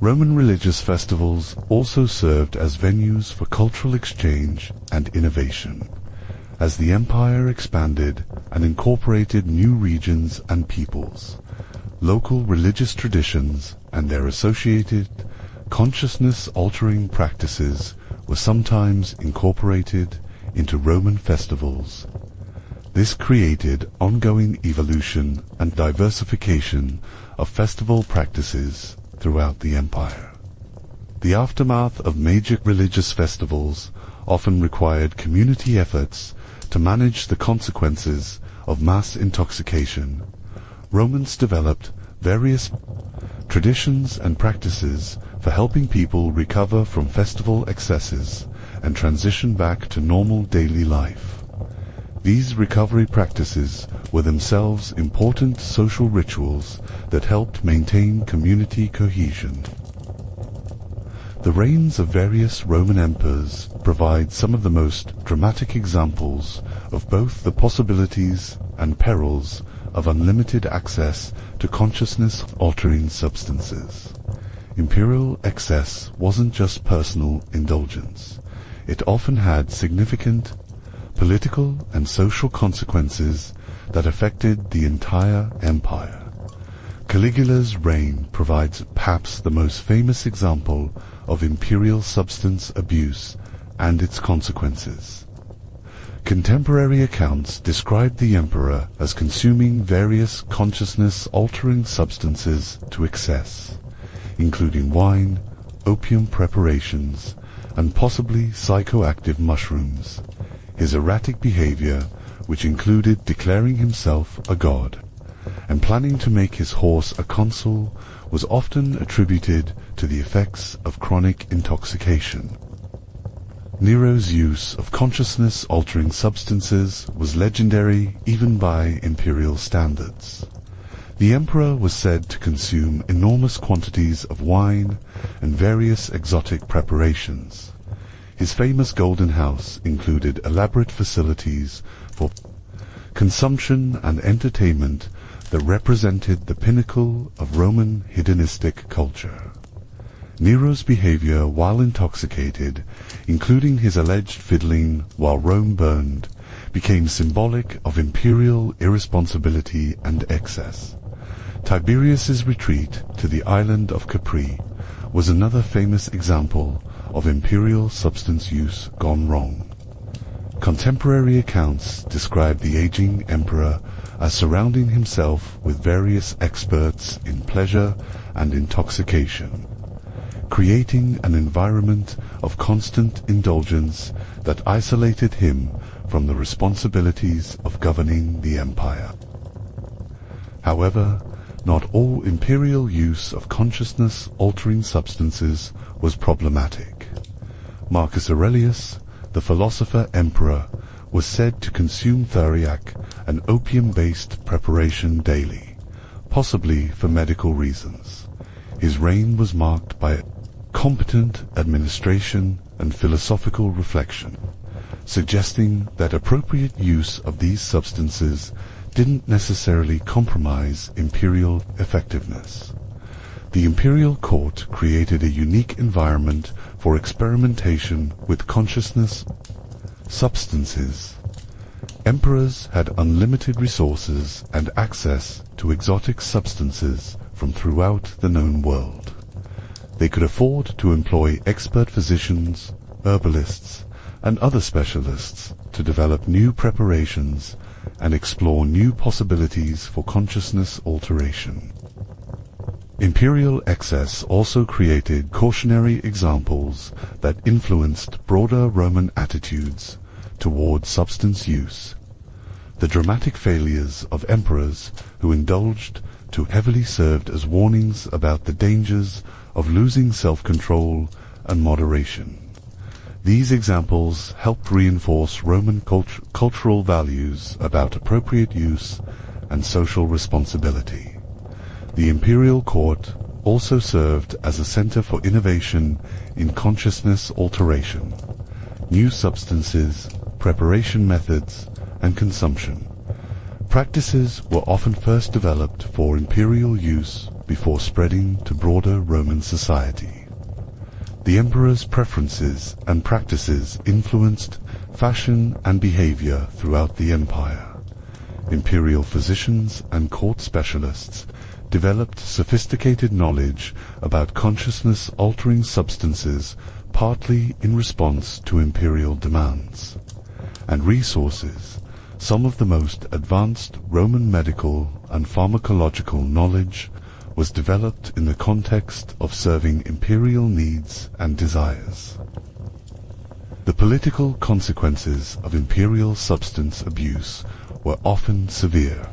Roman religious festivals also served as venues for cultural exchange and innovation. As the empire expanded and incorporated new regions and peoples, local religious traditions and their associated consciousness-altering practices were sometimes incorporated into Roman festivals. This created ongoing evolution and diversification of festival practices throughout the empire. The aftermath of major religious festivals often required community efforts to manage the consequences of mass intoxication. Romans developed various traditions and practices for helping people recover from festival excesses and transition back to normal daily life. These recovery practices were themselves important social rituals that helped maintain community cohesion. The reigns of various Roman emperors provide some of the most dramatic examples of both the possibilities and perils of unlimited access to consciousness-altering substances. Imperial excess wasn't just personal indulgence. It often had significant political and social consequences that affected the entire empire. Caligula's reign provides perhaps the most famous example of imperial substance abuse and its consequences. Contemporary accounts describe the emperor as consuming various consciousness-altering substances to excess, including wine, opium preparations, and possibly psychoactive mushrooms. His erratic behavior, which included declaring himself a god and planning to make his horse a consul, was often attributed to the effects of chronic intoxication. Nero's use of consciousness-altering substances was legendary even by imperial standards. The emperor was said to consume enormous quantities of wine and various exotic preparations. His famous Golden House included elaborate facilities for consumption and entertainment that represented the pinnacle of Roman hedonistic culture. Nero's behavior while intoxicated, including his alleged fiddling while Rome burned, became symbolic of imperial irresponsibility and excess. Tiberius's retreat to the island of Capri was another famous example of imperial substance use gone wrong. Contemporary accounts describe the aging emperor as surrounding himself with various experts in pleasure and intoxication, creating an environment of constant indulgence that isolated him from the responsibilities of governing the empire. However, not all imperial use of consciousness-altering substances was problematic. Marcus Aurelius, the philosopher-emperor, was said to consume theriac, an opium-based preparation, daily, possibly for medical reasons. His reign was marked by competent administration and philosophical reflection, suggesting that appropriate use of these substances didn't necessarily compromise imperial effectiveness. The imperial court created a unique environment for experimentation with consciousness substances. Emperors had unlimited resources and access to exotic substances from throughout the known world. They could afford to employ expert physicians, herbalists, and other specialists to develop new preparations and explore new possibilities for consciousness alteration. Imperial excess also created cautionary examples that influenced broader Roman attitudes toward substance use. The dramatic failures of emperors who indulged too heavily served as warnings about the dangers of losing self-control and moderation. These examples helped reinforce Roman cultural values about appropriate use and social responsibility. The imperial court also served as a center for innovation in consciousness alteration, new substances, preparation methods, and consumption. Practices were often first developed for imperial use before spreading to broader Roman society. The emperor's preferences and practices influenced fashion and behavior throughout the empire. Imperial physicians and court specialists developed sophisticated knowledge about consciousness-altering substances, partly in response to imperial demands. And resources. Some of the most advanced Roman medical and pharmacological knowledge was developed in the context of serving imperial needs and desires. The political consequences of imperial substance abuse were often severe.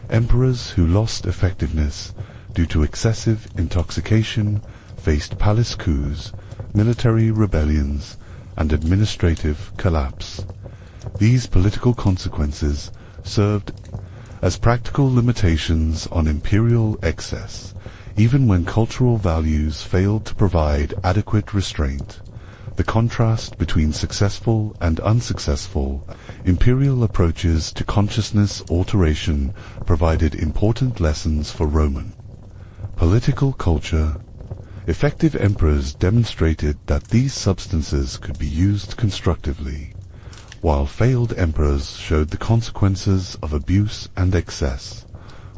Emperors who lost effectiveness due to excessive intoxication faced palace coups, military rebellions, and administrative collapse. These political consequences served as practical limitations on imperial excess, even when cultural values failed to provide adequate restraint. The contrast between successful and unsuccessful imperial approaches to consciousness alteration provided important lessons for Roman political culture. Effective emperors demonstrated that these substances could be used constructively, while failed emperors showed the consequences of abuse and excess.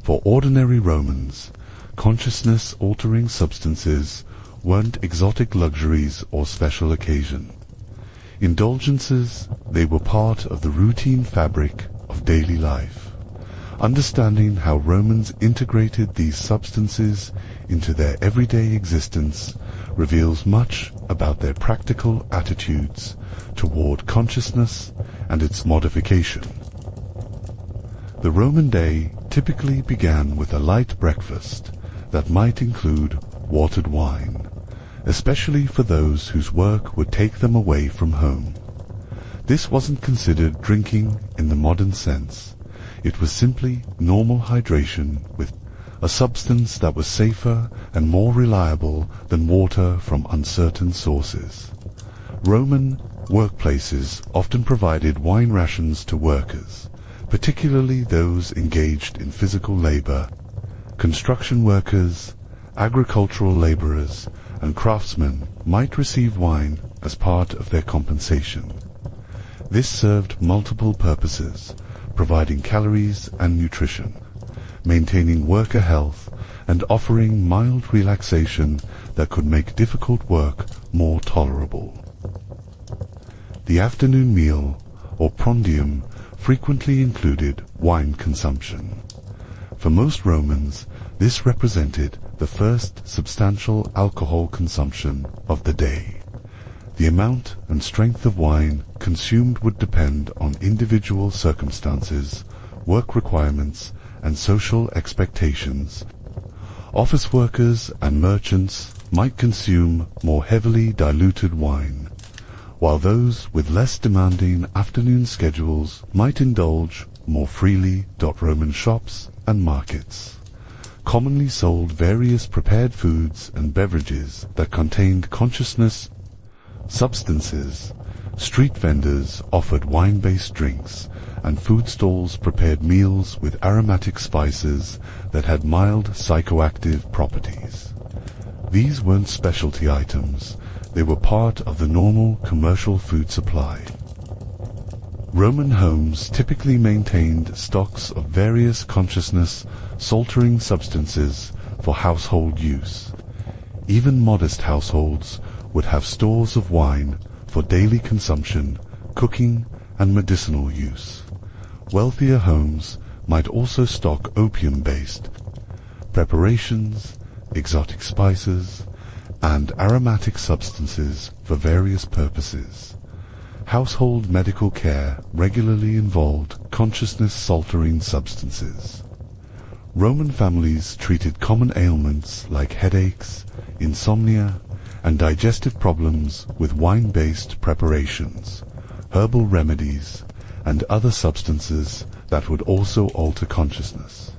For ordinary Romans, consciousness-altering substances weren't exotic luxuries or special occasion. Indulgences, they were part of the routine fabric of daily life. Understanding how Romans integrated these substances into their everyday existence reveals much about their practical attitudes toward consciousness and its modification. The Roman day typically began with a light breakfast that might include watered wine, especially for those whose work would take them away from home. This wasn't considered drinking in the modern sense. It was simply normal hydration with a substance that was safer and more reliable than water from uncertain sources. Roman workplaces often provided wine rations to workers, particularly those engaged in physical labor. Construction workers, agricultural laborers, and craftsmen might receive wine as part of their compensation. This served multiple purposes, providing calories and nutrition, maintaining worker health, and offering mild relaxation that could make difficult work more tolerable. The afternoon meal, or prondium, frequently included wine consumption. For most Romans, this represented the first substantial alcohol consumption of the day. The amount and strength of wine consumed would depend on individual circumstances, work requirements, and social expectations. Office workers and merchants might consume more heavily diluted wine, while those with less demanding afternoon schedules might indulge more freely. Roman shops and markets commonly sold various prepared foods and beverages that contained consciousness substances. Street vendors offered wine-based drinks, and food stalls prepared meals with aromatic spices that had mild psychoactive properties. These weren't specialty items, they were part of the normal commercial food supply. Roman homes typically maintained stocks of various consciousness-altering substances for household use. Even modest households would have stores of wine for daily consumption, cooking, and medicinal use. Wealthier homes might also stock opium-based preparations, exotic spices, and aromatic substances for various purposes. Household medical care regularly involved consciousness-altering substances. Roman families treated common ailments like headaches, insomnia, and digestive problems with wine-based preparations, herbal remedies, and other substances that would also alter consciousness.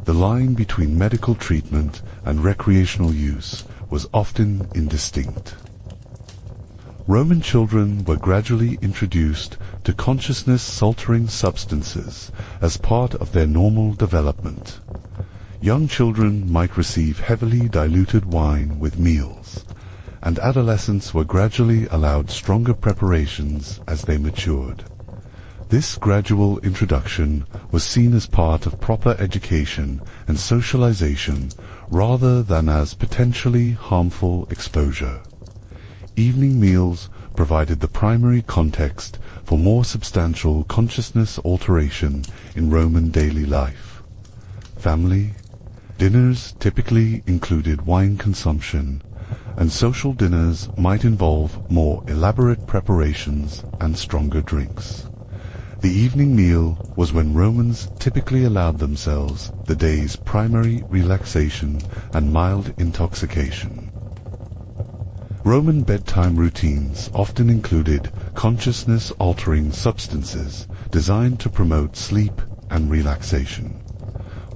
The line between medical treatment and recreational use was often indistinct. Roman children were gradually introduced to consciousness-altering substances as part of their normal development. Young children might receive heavily diluted wine with meals, and adolescents were gradually allowed stronger preparations as they matured. This gradual introduction was seen as part of proper education and socialization rather than as potentially harmful exposure. Evening meals provided the primary context for more substantial consciousness alteration in Roman daily life. Family dinners typically included wine consumption, and social dinners might involve more elaborate preparations and stronger drinks. The evening meal was when Romans typically allowed themselves the day's primary relaxation and mild intoxication. Roman bedtime routines often included consciousness-altering substances designed to promote sleep and relaxation.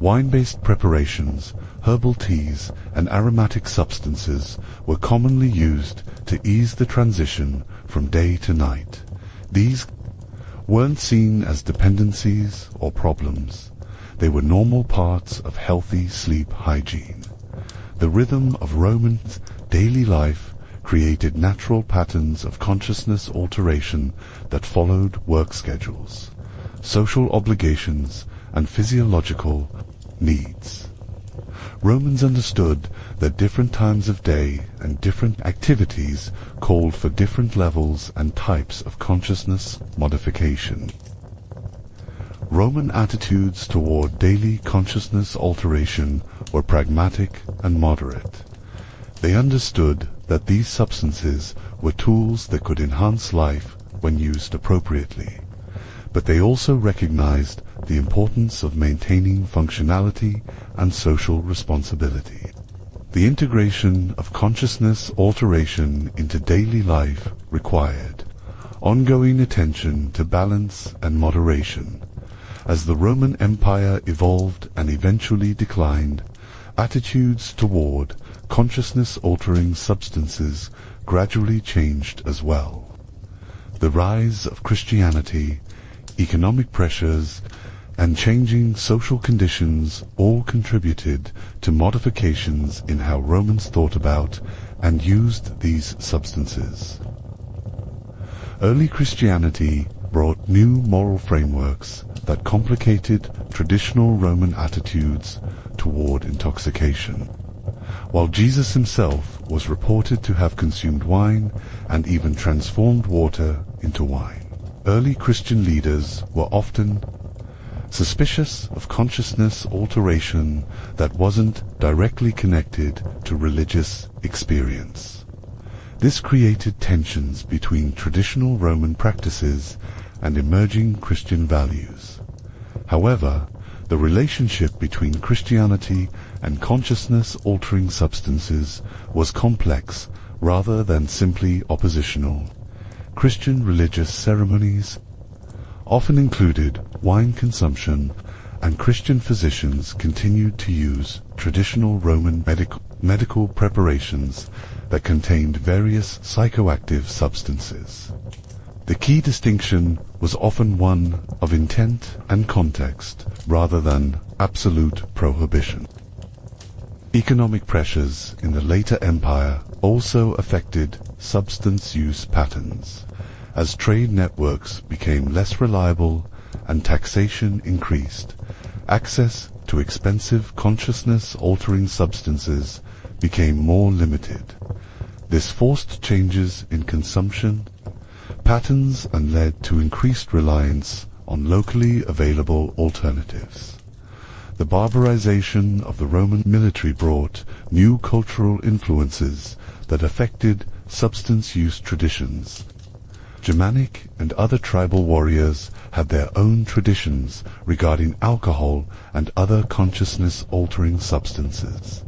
Wine-based preparations, herbal teas, and aromatic substances were commonly used to ease the transition from day to night. These weren't seen as dependencies or problems. They were normal parts of healthy sleep hygiene. The rhythm of Roman daily life created natural patterns of consciousness alteration that followed work schedules, social obligations, and physiological needs. Romans understood that different times of day and different activities called for different levels and types of consciousness modification. Roman attitudes toward daily consciousness alteration were pragmatic and moderate. They understood that these substances were tools that could enhance life when used appropriately, but they also recognized the importance of maintaining functionality and social responsibility. The integration of consciousness alteration into daily life required ongoing attention to balance and moderation. As the Roman Empire evolved and eventually declined, attitudes toward consciousness-altering substances gradually changed as well. The rise of Christianity, economic pressures, and changing social conditions all contributed to modifications in how Romans thought about and used these substances. Early Christianity brought new moral frameworks that complicated traditional Roman attitudes toward intoxication. While Jesus himself was reported to have consumed wine and even transformed water into wine, early Christian leaders were often suspicious of consciousness alteration that wasn't directly connected to religious experience. This created tensions between traditional Roman practices and emerging Christian values. However, The relationship between Christianity and consciousness-altering substances was complex rather than simply oppositional. Christian religious ceremonies often included wine consumption, and Christian physicians continued to use traditional Roman medical preparations that contained various psychoactive substances. The key distinction was often one of intent and context rather than absolute prohibition. Economic pressures in the later empire also affected substance use patterns. As trade networks became less reliable and taxation increased, access to expensive consciousness-altering substances became more limited. This forced changes in consumption patterns and led to increased reliance on locally available alternatives. The barbarization of the Roman military brought new cultural influences that affected substance use traditions. Germanic and other tribal warriors had their own traditions regarding alcohol and other consciousness-altering substances,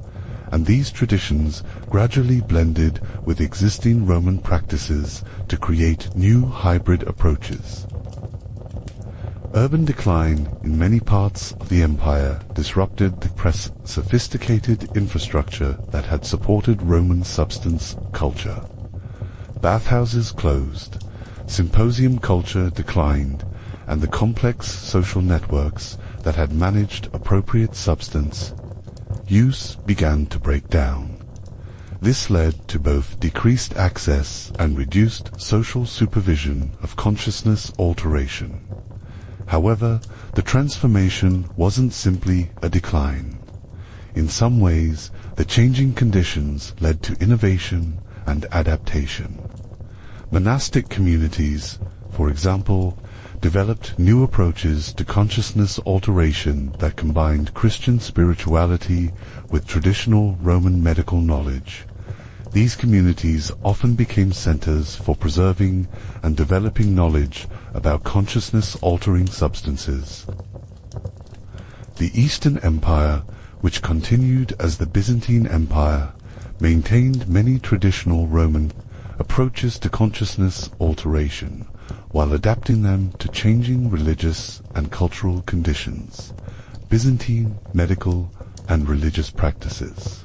and these traditions gradually blended with existing Roman practices to create new hybrid approaches. Urban decline in many parts of the empire disrupted the sophisticated infrastructure that had supported Roman substance culture. Bathhouses closed, symposium culture declined, and the complex social networks that had managed appropriate substance use began to break down. This led to both decreased access and reduced social supervision of consciousness alteration. However, the transformation wasn't simply a decline. In some ways, the changing conditions led to innovation and adaptation. Monastic communities, for example, developed new approaches to consciousness alteration that combined Christian spirituality with traditional Roman medical knowledge. These communities often became centers for preserving and developing knowledge about consciousness-altering substances. The Eastern Empire, which continued as the Byzantine Empire, maintained many traditional Roman approaches to consciousness alteration, while adapting them to changing religious and cultural conditions. Byzantine medical and religious practices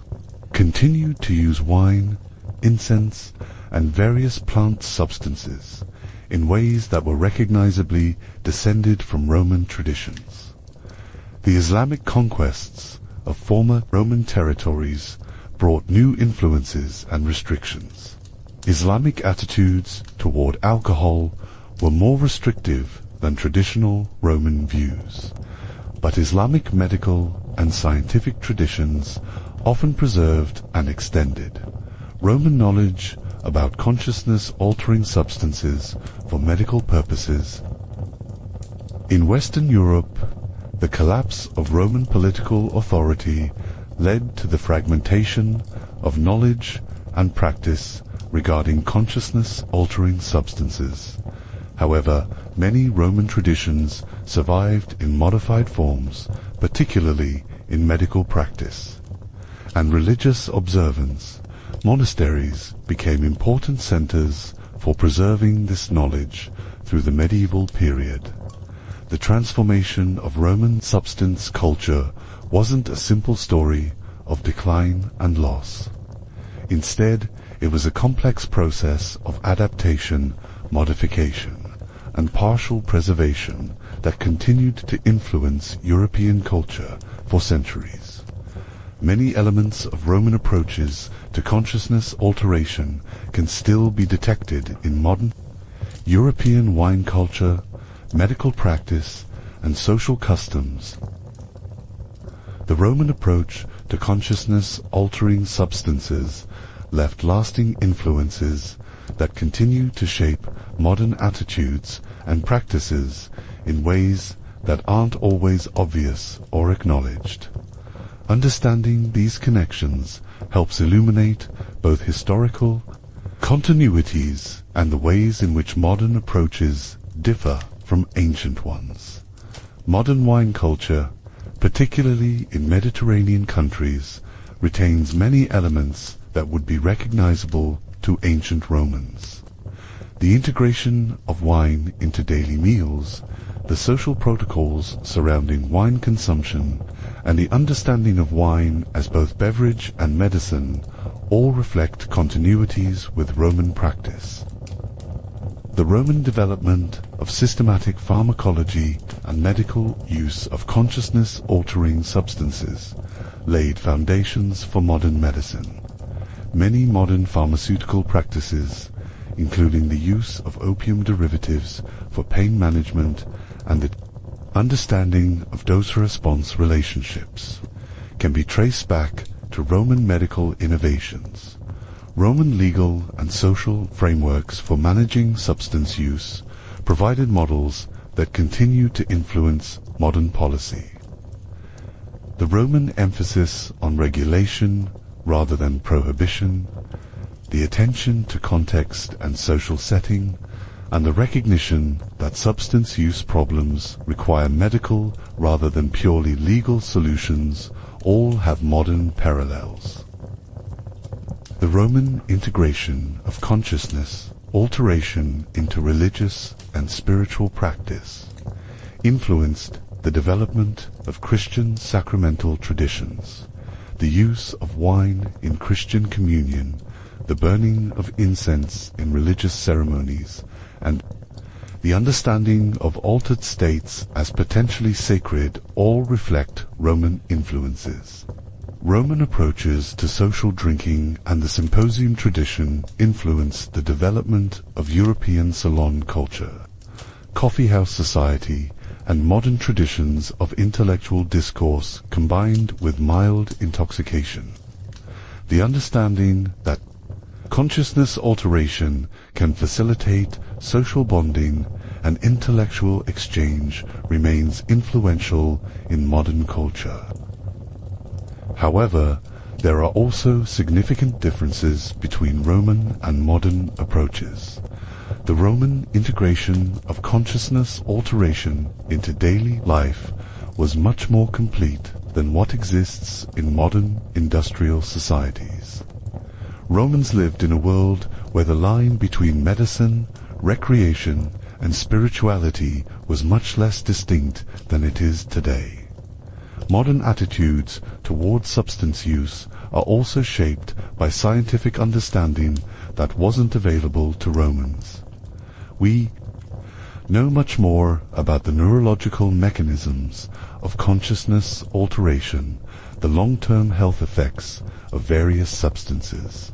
continued to use wine, incense, and various plant substances in ways that were recognizably descended from Roman traditions. The Islamic conquests of former Roman territories brought new influences and restrictions. Islamic attitudes toward alcohol were more restrictive than traditional Roman views, but Islamic medical and scientific traditions often preserved and extended Roman knowledge about consciousness-altering substances for medical purposes. In Western Europe, the collapse of Roman political authority led to the fragmentation of knowledge and practice regarding consciousness-altering substances. However, many Roman traditions survived in modified forms, particularly in medical practice and religious observance. Monasteries became important centers for preserving this knowledge through the medieval period. The transformation of Roman substance culture wasn't a simple story of decline and loss. Instead, it was a complex process of adaptation, modification, and partial preservation that continued to influence European culture for centuries. Many elements of Roman approaches to consciousness alteration can still be detected in modern European wine culture, medical practice, and social customs. The Roman approach to consciousness-altering substances left lasting influences that continue to shape modern attitudes and practices in ways that aren't always obvious or acknowledged. Understanding these connections helps illuminate both historical continuities and the ways in which modern approaches differ from ancient ones. Modern wine culture, particularly in Mediterranean countries, retains many elements that would be recognizable to ancient Romans. The integration of wine into daily meals, the social protocols surrounding wine consumption, and the understanding of wine as both beverage and medicine all reflect continuities with Roman practice. The Roman development of systematic pharmacology and medical use of consciousness-altering substances laid foundations for modern medicine. Many modern pharmaceutical practices, including the use of opium derivatives for pain management and the understanding of dose-response relationships, can be traced back to Roman medical innovations. Roman legal and social frameworks for managing substance use provided models that continue to influence modern policy. The Roman emphasis on regulation rather than prohibition, the attention to context and social setting, and the recognition that substance use problems require medical rather than purely legal solutions all have modern parallels. The Roman integration of consciousness alteration into religious and spiritual practice influenced the development of Christian sacramental traditions, the use of wine in Christian communion, the burning of incense in religious ceremonies, and the understanding of altered states as potentially sacred all reflect Roman influences. Roman approaches to social drinking and the symposium tradition influenced the development of European salon culture, coffeehouse society, and modern traditions of intellectual discourse combined with mild intoxication. The understanding that consciousness alteration can facilitate social bonding and intellectual exchange remains influential in modern culture. However, there are also significant differences between Roman and modern approaches. The Roman integration of consciousness alteration into daily life was much more complete than what exists in modern industrial societies. Romans lived in a world where the line between medicine, recreation, and spirituality was much less distinct than it is today. Modern attitudes towards substance use are also shaped by scientific understanding that wasn't available to Romans. We know much more about the neurological mechanisms of consciousness alteration, the long-term health effects of various substances,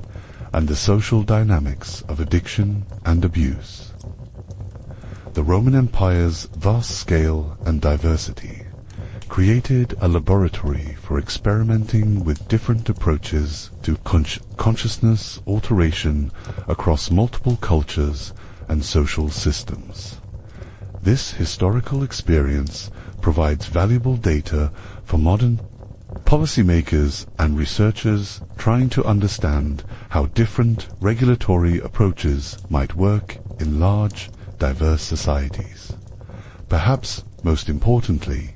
and the social dynamics of addiction and abuse. The Roman Empire's vast scale and diversity created a laboratory for experimenting with different approaches to consciousness alteration across multiple cultures and social systems. This historical experience provides valuable data for modern policymakers and researchers trying to understand how different regulatory approaches might work in large, diverse societies. Perhaps most importantly,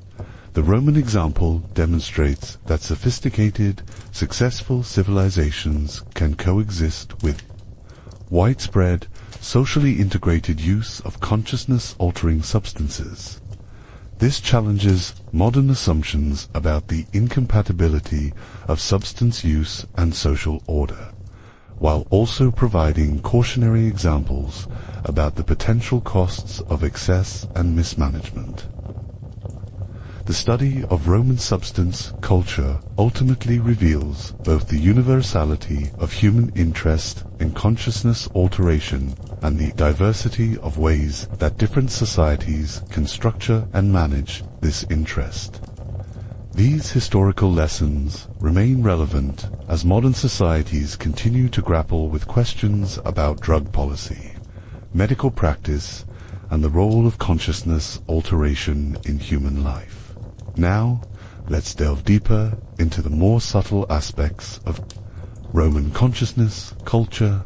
the Roman example demonstrates that sophisticated, successful civilizations can coexist with widespread, socially integrated use of consciousness-altering substances. This challenges modern assumptions about the incompatibility of substance use and social order, while also providing cautionary examples about the potential costs of excess and mismanagement. The study of Roman substance culture ultimately reveals both the universality of human interest in consciousness alteration and the diversity of ways that different societies can structure and manage this interest. These historical lessons remain relevant as modern societies continue to grapple with questions about drug policy, medical practice, and the role of consciousness alteration in human life. Now, let's delve deeper into the more subtle aspects of Roman consciousness, culture,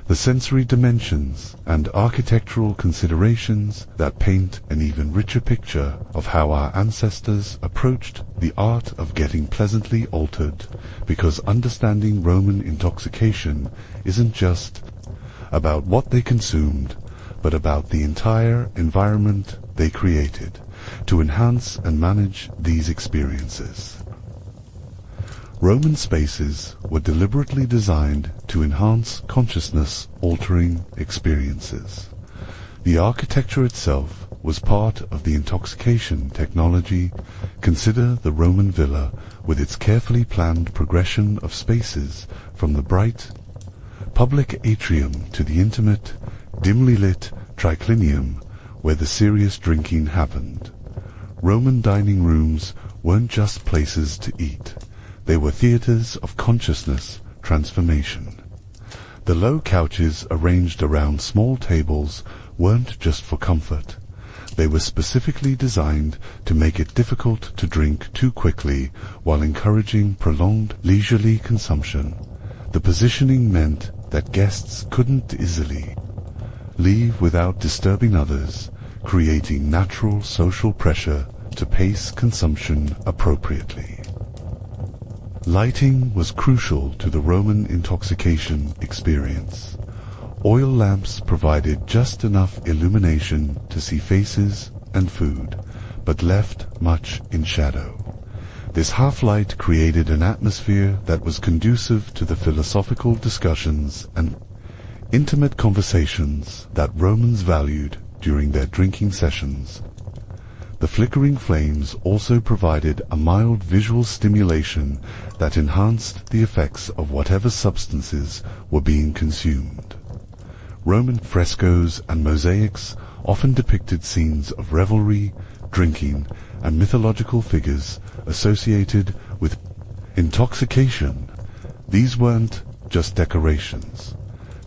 The sensory dimensions and architectural considerations that paint an even richer picture of how our ancestors approached the art of getting pleasantly altered, because understanding Roman intoxication isn't just about what they consumed, but about the entire environment they created to enhance and manage these experiences. Roman spaces were deliberately designed to enhance consciousness-altering experiences. The architecture itself was part of the intoxication technology. Consider the Roman villa with its carefully planned progression of spaces from the bright public atrium to the intimate, dimly lit triclinium where the serious drinking happened. Roman dining rooms weren't just places to eat. They were theaters of consciousness transformation. The low couches arranged around small tables weren't just for comfort. They were specifically designed to make it difficult to drink too quickly while encouraging prolonged leisurely consumption. The positioning meant that guests couldn't easily leave without disturbing others, creating natural social pressure to pace consumption appropriately. Lighting was crucial to the Roman intoxication experience. Oil lamps provided just enough illumination to see faces and food, but left much in shadow. This half-light created an atmosphere that was conducive to the philosophical discussions and intimate conversations that Romans valued during their drinking sessions. The flickering flames also provided a mild visual stimulation that enhanced the effects of whatever substances were being consumed. Roman frescoes and mosaics often depicted scenes of revelry, drinking, and mythological figures associated with intoxication. These weren't just decorations.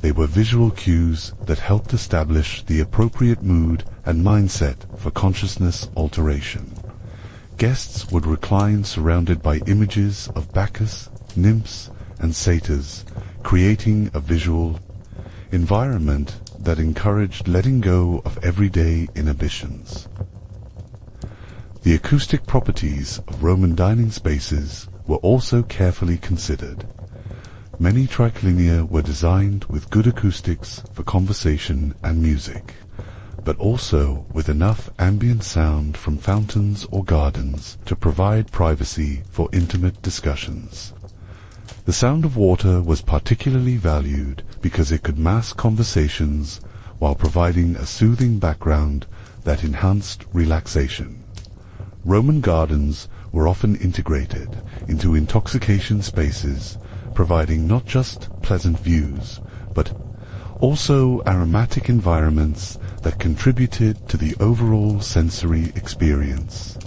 They were visual cues that helped establish the appropriate mood and mindset for consciousness alteration. Guests would recline surrounded by images of Bacchus, nymphs, and satyrs, creating a visual environment that encouraged letting go of everyday inhibitions. The acoustic properties of Roman dining spaces were also carefully considered. Many triclinia were designed with good acoustics for conversation and music, but also with enough ambient sound from fountains or gardens to provide privacy for intimate discussions. The sound of water was particularly valued because it could mask conversations while providing a soothing background that enhanced relaxation. Roman gardens were often integrated into intoxication spaces, providing not just pleasant views, but also aromatic environments that contributed to the overall sensory experience.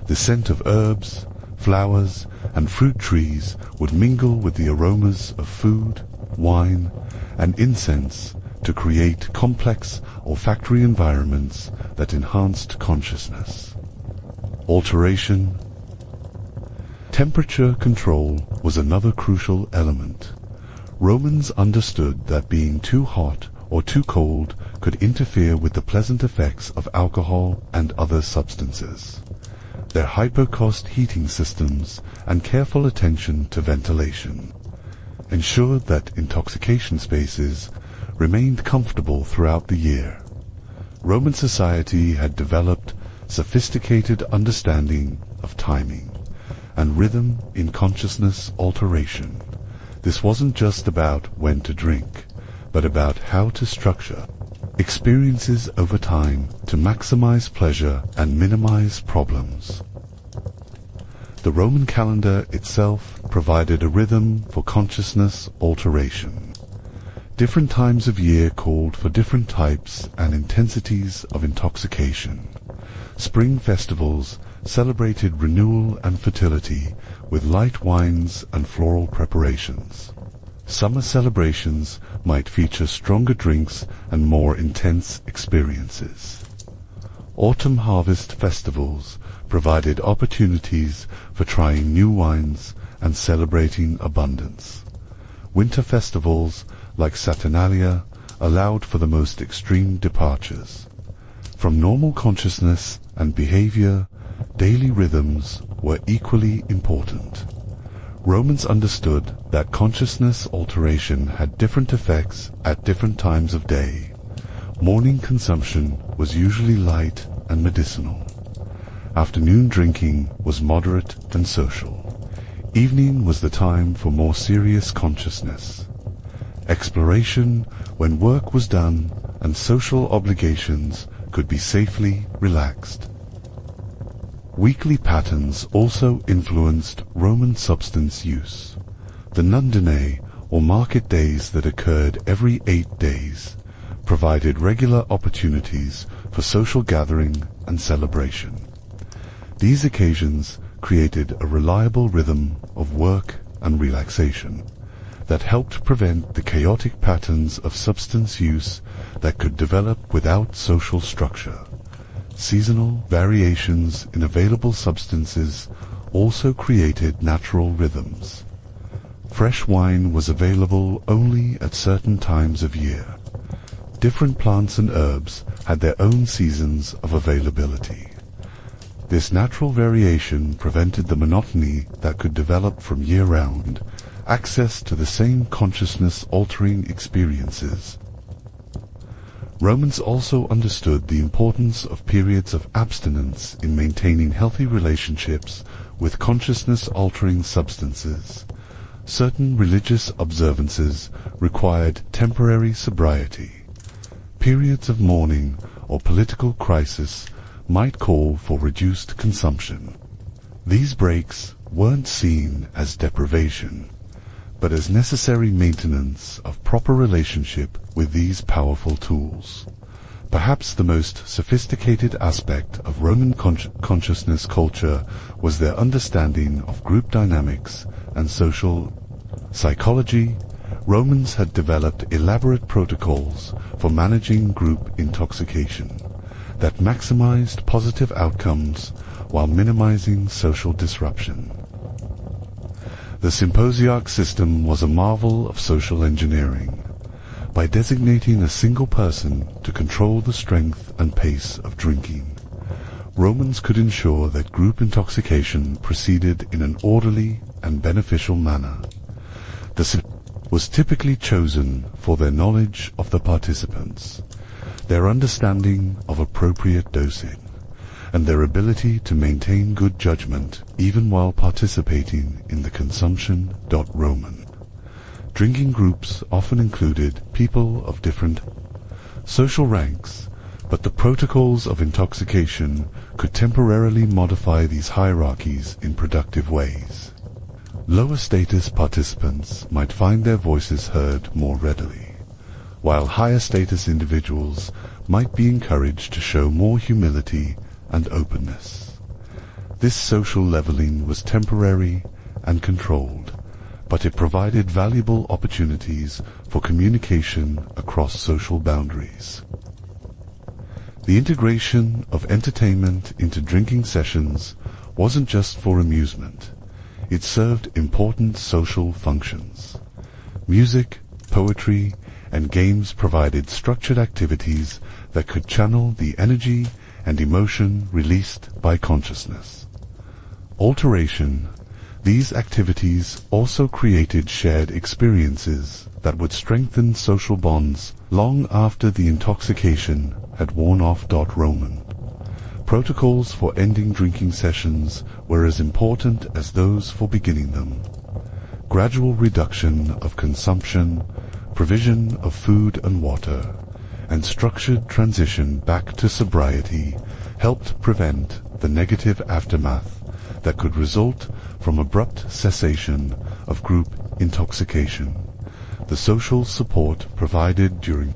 The scent of herbs, flowers, and fruit trees would mingle with the aromas of food, wine, and incense to create complex olfactory environments that enhanced consciousness. Alteration. Temperature control was another crucial element. Romans understood that being too hot or too cold could interfere with the pleasant effects of alcohol and other substances. Their hyper-cost heating systems and careful attention to ventilation ensured that intoxication spaces remained comfortable throughout the year. Roman society had developed sophisticated understanding of timing and rhythm in consciousness alteration. This wasn't just about when to drink, but about how to structure experiences over time to maximize pleasure and minimize problems. The Roman calendar itself provided a rhythm for consciousness alteration. Different times of year called for different types and intensities of intoxication. Spring festivals celebrated renewal and fertility with light wines and floral preparations. Summer celebrations might feature stronger drinks and more intense experiences. Autumn harvest festivals provided opportunities for trying new wines and celebrating abundance. Winter festivals, like Saturnalia, allowed for the most extreme departures. From normal consciousness and behavior, daily rhythms were equally important. Romans understood that consciousness alteration had different effects at different times of day. Morning consumption was usually light and medicinal. Afternoon drinking was moderate and social. Evening was the time for more serious consciousness. Exploration when work was done and social obligations could be safely relaxed. Weekly patterns also influenced Roman substance use. The Nundinae, or market days that occurred every 8 days, provided regular opportunities for social gathering and celebration. These occasions created a reliable rhythm of work and relaxation that helped prevent the chaotic patterns of substance use that could develop without social structure. Seasonal variations in available substances also created natural rhythms. Fresh wine was available only at certain times of year. Different plants and herbs had their own seasons of availability. This natural variation prevented the monotony that could develop from year-round access to the same consciousness-altering experiences. Romans also understood the importance of periods of abstinence in maintaining healthy relationships with consciousness-altering substances. Certain religious observances required temporary sobriety. Periods of mourning or political crisis might call for reduced consumption. These breaks weren't seen as deprivation, but as necessary maintenance of proper relationship with these powerful tools. Perhaps the most sophisticated aspect of Roman consciousness culture was their understanding of group dynamics and social psychology. Romans had developed elaborate protocols for managing group intoxication that maximized positive outcomes while minimizing social disruption. The symposiarch system was a marvel of social engineering. By designating a single person to control the strength and pace of drinking, Romans could ensure that group intoxication proceeded in an orderly and beneficial manner. The was typically chosen for their knowledge of the participants, their understanding of appropriate dosing, and their ability to maintain good judgment even while participating in the consumption. Roman drinking groups often included people of different social ranks, but the protocols of intoxication could temporarily modify these hierarchies in productive ways. Lower status participants might find their voices heard more readily, while higher status individuals might be encouraged to show more humility and openness. This social leveling was temporary and controlled, but it provided valuable opportunities for communication across social boundaries. The integration of entertainment into drinking sessions wasn't just for amusement. It served important social functions. Music, poetry, and games provided structured activities that could channel the energy and emotion released by consciousness. Alteration. These activities also created shared experiences that would strengthen social bonds long after the intoxication had worn off. Roman protocols for ending drinking sessions were as important as those for beginning them. Gradual reduction of consumption, provision of food and water, and structured transition back to sobriety helped prevent the negative aftermath that could result from abrupt cessation of group intoxication. The social support provided during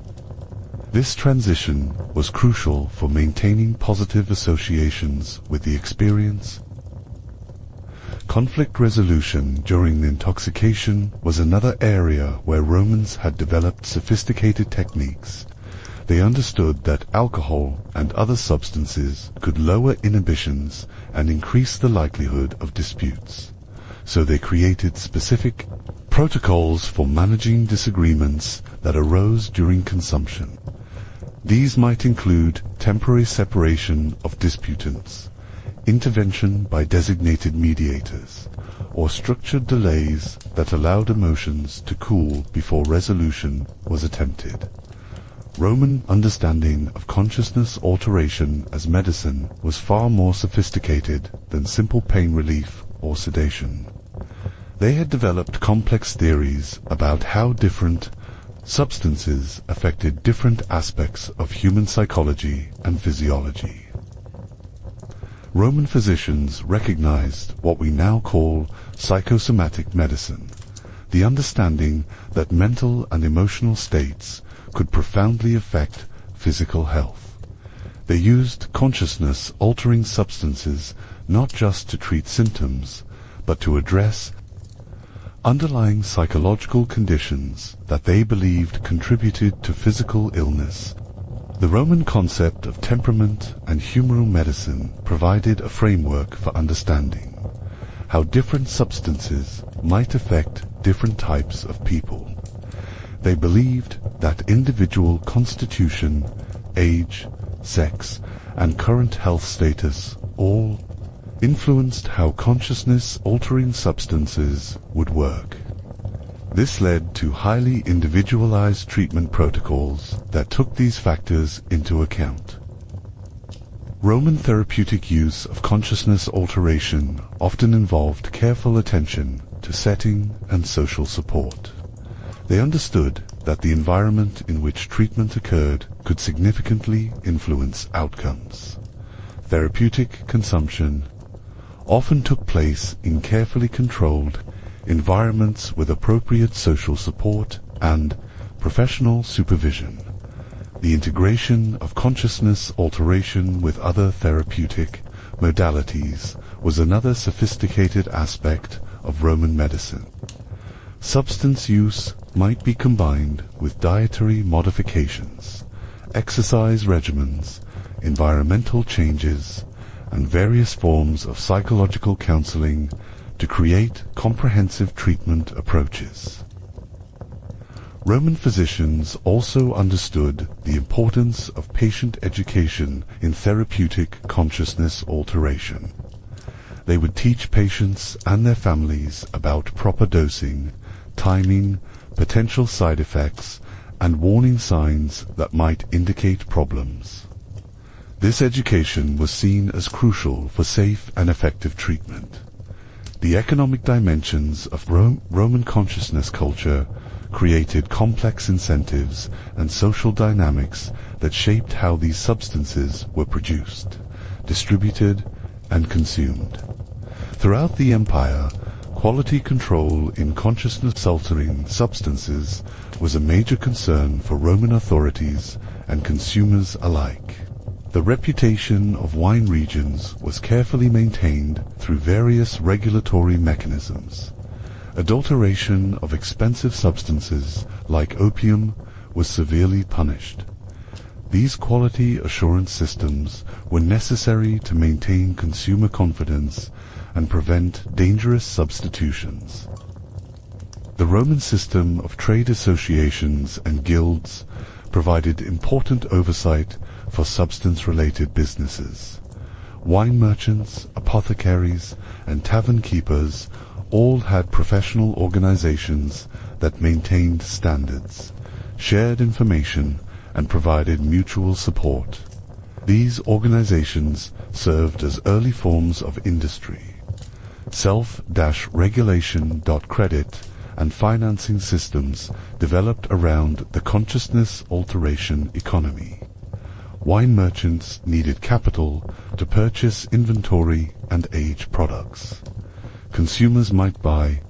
this transition was crucial for maintaining positive associations with the experience. Conflict resolution during the intoxication was another area where Romans had developed sophisticated techniques. They understood that alcohol and other substances could lower inhibitions and increase the likelihood of disputes. So they created specific protocols for managing disagreements that arose during consumption. These might include temporary separation of disputants, intervention by designated mediators, or structured delays that allowed emotions to cool before resolution was attempted. Roman understanding of consciousness alteration as medicine was far more sophisticated than simple pain relief or sedation. They had developed complex theories about how different substances affected different aspects of human psychology and physiology. Roman physicians recognized what we now call psychosomatic medicine, the understanding that mental and emotional states could profoundly affect physical health. They used consciousness-altering substances not just to treat symptoms, but to address underlying psychological conditions that they believed contributed to physical illness. The Roman concept of temperament and humoral medicine provided a framework for understanding how different substances might affect different types of people. They believed that individual constitution, age, sex, and current health status all influenced how consciousness-altering substances would work. This led to highly individualized treatment protocols that took these factors into account. Roman therapeutic use of consciousness alteration often involved careful attention to setting and social support. They understood that the environment in which treatment occurred could significantly influence outcomes. Therapeutic consumption often took place in carefully controlled environments with appropriate social support and professional supervision. The integration of consciousness alteration with other therapeutic modalities was another sophisticated aspect of Roman medicine. Substance use might be combined with dietary modifications, exercise regimens, environmental changes, and various forms of psychological counseling to create comprehensive treatment approaches. Roman physicians also understood the importance of patient education in therapeutic consciousness alteration. They would teach patients and their families about proper dosing, timing, potential side effects, and warning signs that might indicate problems. This education was seen as crucial for safe and effective treatment. The economic dimensions of Roman consciousness culture created complex incentives and social dynamics that shaped how these substances were produced, distributed, and consumed. Throughout the empire, quality control in consciousness-altering substances was a major concern for Roman authorities and consumers alike. The reputation of wine regions was carefully maintained through various regulatory mechanisms. Adulteration of expensive substances like opium was severely punished. These quality assurance systems were necessary to maintain consumer confidence and prevent dangerous substitutions. The Roman system of trade associations and guilds provided important oversight for substance-related businesses. Wine merchants, apothecaries, and tavern keepers all had professional organizations that maintained standards, shared information, and provided mutual support. These organizations served as early forms of industry. Self-regulation.credit and financing systems developed around the consciousness alteration economy. Wine merchants needed capital to purchase inventory and age products. Consumers might buy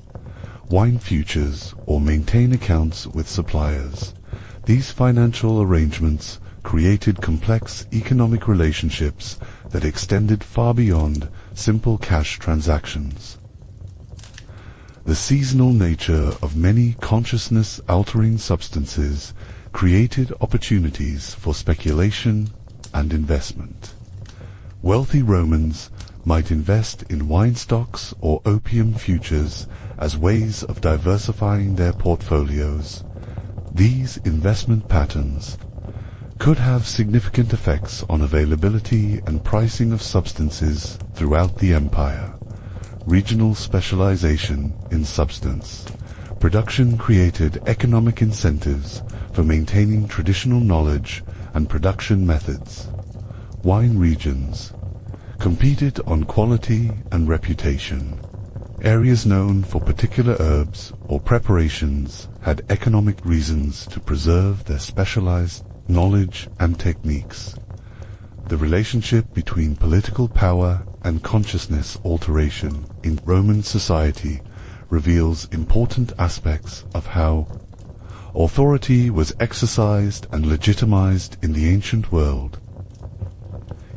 wine futures or maintain accounts with suppliers. These financial arrangements created complex economic relationships that extended far beyond simple cash transactions. The seasonal nature of many consciousness-altering substances created opportunities for speculation and investment. Wealthy Romans might invest in wine stocks or opium futures as ways of diversifying their portfolios. These investment patterns could have significant effects on availability and pricing of substances throughout the empire. Regional specialization in substance production created economic incentives for maintaining traditional knowledge and production methods. Wine regions competed on quality and reputation. Areas known for particular herbs or preparations had economic reasons to preserve their specialized knowledge and techniques. The relationship between political power and consciousness alteration in Roman society reveals important aspects of how authority was exercised and legitimized in the ancient world.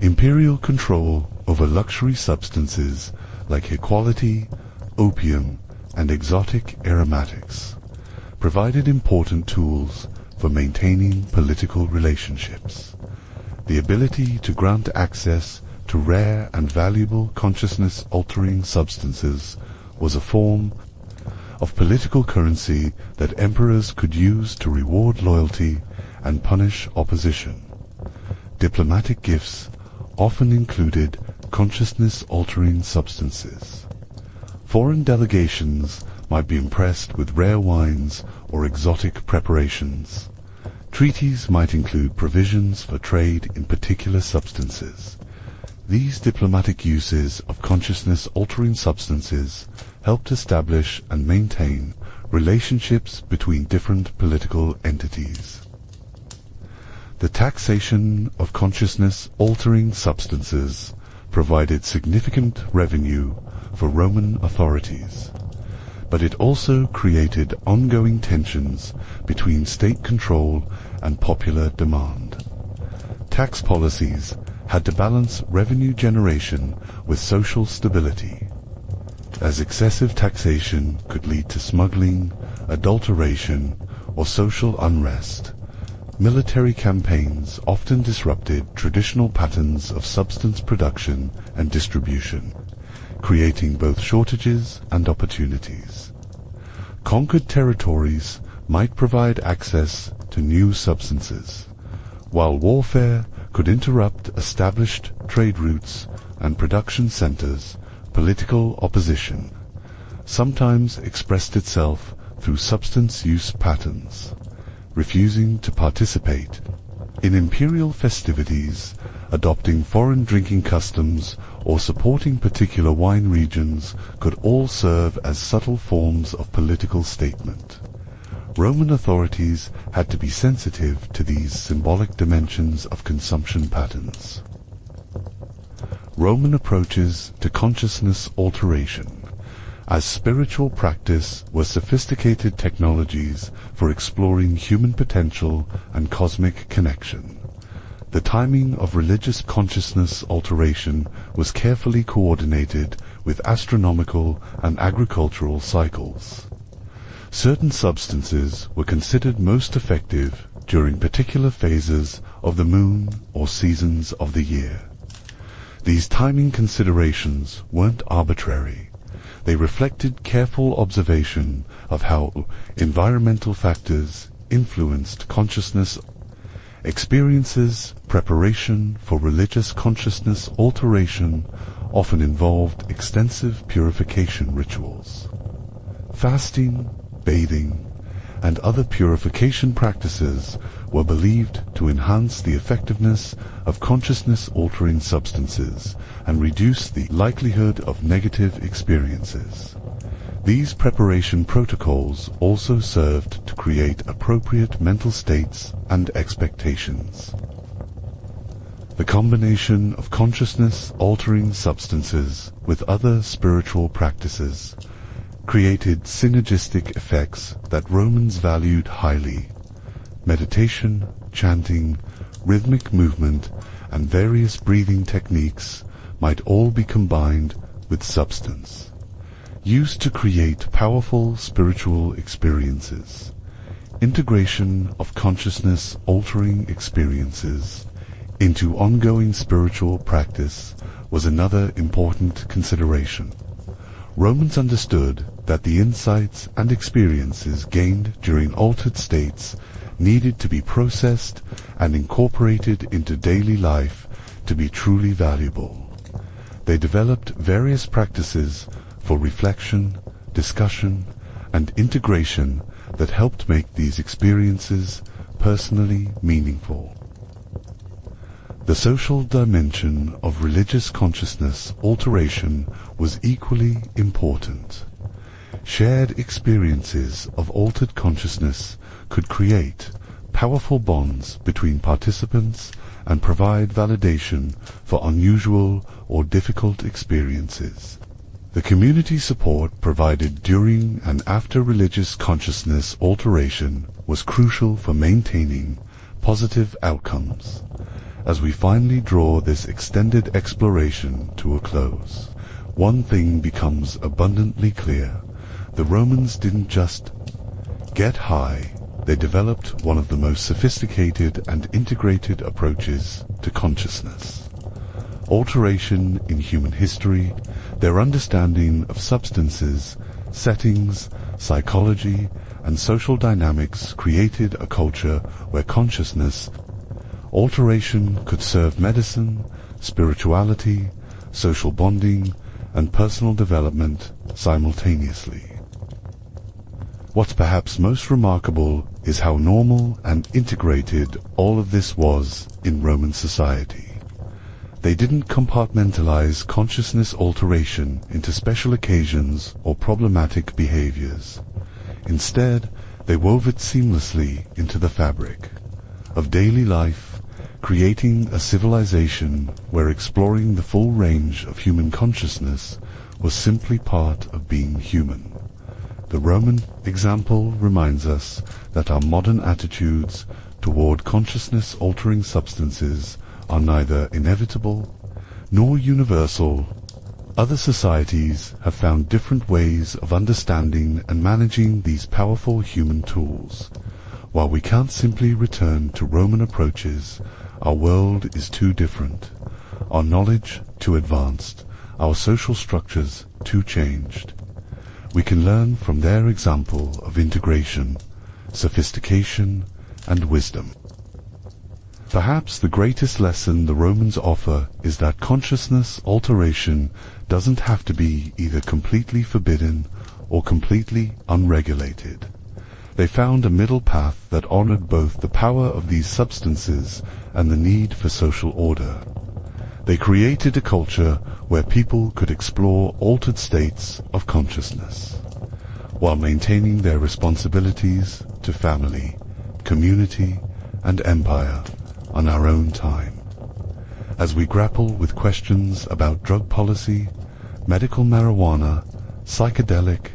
Imperial control over luxury substances like equality, opium, and exotic aromatics provided important tools for maintaining political relationships. The ability to grant access to rare and valuable consciousness-altering substances was a form of political currency that emperors could use to reward loyalty and punish opposition. Diplomatic gifts often included consciousness-altering substances. Foreign delegations might be impressed with rare wines or exotic preparations. Treaties might include provisions for trade in particular substances. These diplomatic uses of consciousness-altering substances helped establish and maintain relationships between different political entities. The taxation of consciousness-altering substances provided significant revenue for Roman authorities, but it also created ongoing tensions between state control and popular demand. Tax policies had to balance revenue generation with social stability, as excessive taxation could lead to smuggling, adulteration, or social unrest. Military campaigns often disrupted traditional patterns of substance production and distribution, creating both shortages and opportunities. Conquered territories might provide access to new substances, while warfare could interrupt established trade routes and production centers. Political opposition sometimes expressed itself through substance use patterns. Refusing to participate in imperial festivities, adopting foreign drinking customs, or supporting particular wine regions could all serve as subtle forms of political statement. Roman authorities had to be sensitive to these symbolic dimensions of consumption patterns. Roman approaches to consciousness alteration as spiritual practice were sophisticated technologies for exploring human potential and cosmic connection. The timing of religious consciousness alteration was carefully coordinated with astronomical and agricultural cycles. Certain substances were considered most effective during particular phases of the moon or seasons of the year. These timing considerations weren't arbitrary. They reflected careful observation of how environmental factors influenced consciousness experiences. Preparation for religious consciousness alteration often involved extensive purification rituals. Fasting, bathing, and other purification practices were believed to enhance the effectiveness of consciousness-altering substances and reduce the likelihood of negative experiences. These preparation protocols also served to create appropriate mental states and expectations. The combination of consciousness-altering substances with other spiritual practices created synergistic effects that Romans valued highly. Meditation, chanting, rhythmic movement, and various breathing techniques might all be combined with substance, used to create powerful spiritual experiences. Integration of consciousness-altering experiences into ongoing spiritual practice was another important consideration. Romans understood that the insights and experiences gained during altered states needed to be processed and incorporated into daily life to be truly valuable. They developed various practices for reflection, discussion, and integration that helped make these experiences personally meaningful. The social dimension of religious consciousness alteration was equally important. Shared experiences of altered consciousness could create powerful bonds between participants and provide validation for unusual or difficult experiences. The community support provided during and after religious consciousness alteration was crucial for maintaining positive outcomes. As we finally draw this extended exploration to a close, one thing becomes abundantly clear. The Romans didn't just get high, they developed one of the most sophisticated and integrated approaches to consciousness. Alteration in human history, their understanding of substances, settings, psychology, and social dynamics created a culture where consciousness alteration could serve medicine, spirituality, social bonding, and personal development simultaneously. What's perhaps most remarkable is how normal and integrated all of this was in Roman society. They didn't compartmentalize consciousness alteration into special occasions or problematic behaviors. Instead, they wove it seamlessly into the fabric of daily life, creating a civilization where exploring the full range of human consciousness was simply part of being human. The Roman example reminds us that our modern attitudes toward consciousness-altering substances are neither inevitable nor universal. Other societies have found different ways of understanding and managing these powerful human tools. While we can't simply return to Roman approaches, our world is too different, our knowledge too advanced, our social structures too changed. We can learn from their example of integration, sophistication, and wisdom. Perhaps the greatest lesson the Romans offer is that consciousness alteration doesn't have to be either completely forbidden or completely unregulated. They found a middle path that honored both the power of these substances and the need for social order. They created a culture where people could explore altered states of consciousness, while maintaining their responsibilities to family, community, and empire on our own time. As we grapple with questions about drug policy, medical marijuana, psychedelic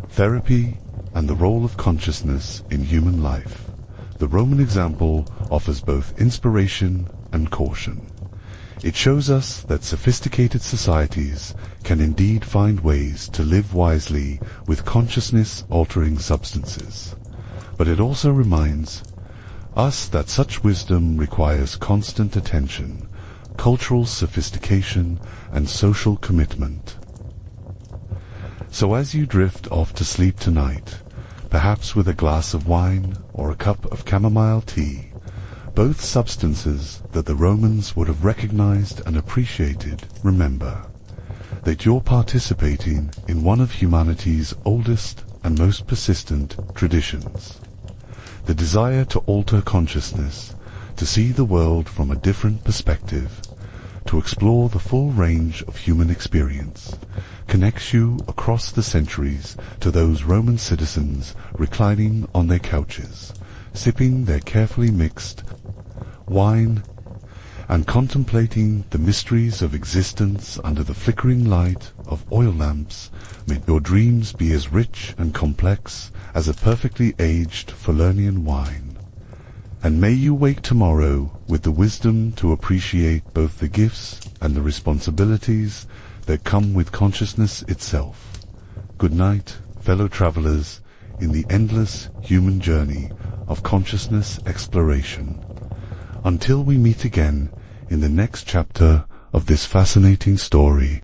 therapy, and the role of consciousness in human life, the Roman example offers both inspiration and caution. It shows us that sophisticated societies can indeed find ways to live wisely with consciousness-altering substances. But it also reminds us that such wisdom requires constant attention, cultural sophistication, and social commitment. So as you drift off to sleep tonight, perhaps with a glass of wine or a cup of chamomile tea, both substances that the Romans would have recognized and appreciated, remember that you're participating in one of humanity's oldest and most persistent traditions. The desire to alter consciousness, to see the world from a different perspective, to explore the full range of human experience, connects you across the centuries to those Roman citizens reclining on their couches, sipping their carefully mixed wine, and contemplating the mysteries of existence under the flickering light of oil lamps. May your dreams be as rich and complex as a perfectly aged Falernian wine. And may you wake tomorrow with the wisdom to appreciate both the gifts and the responsibilities that come with consciousness itself. Good night, fellow travelers, in the endless human journey of consciousness exploration. Until we meet again in the next chapter of this fascinating story,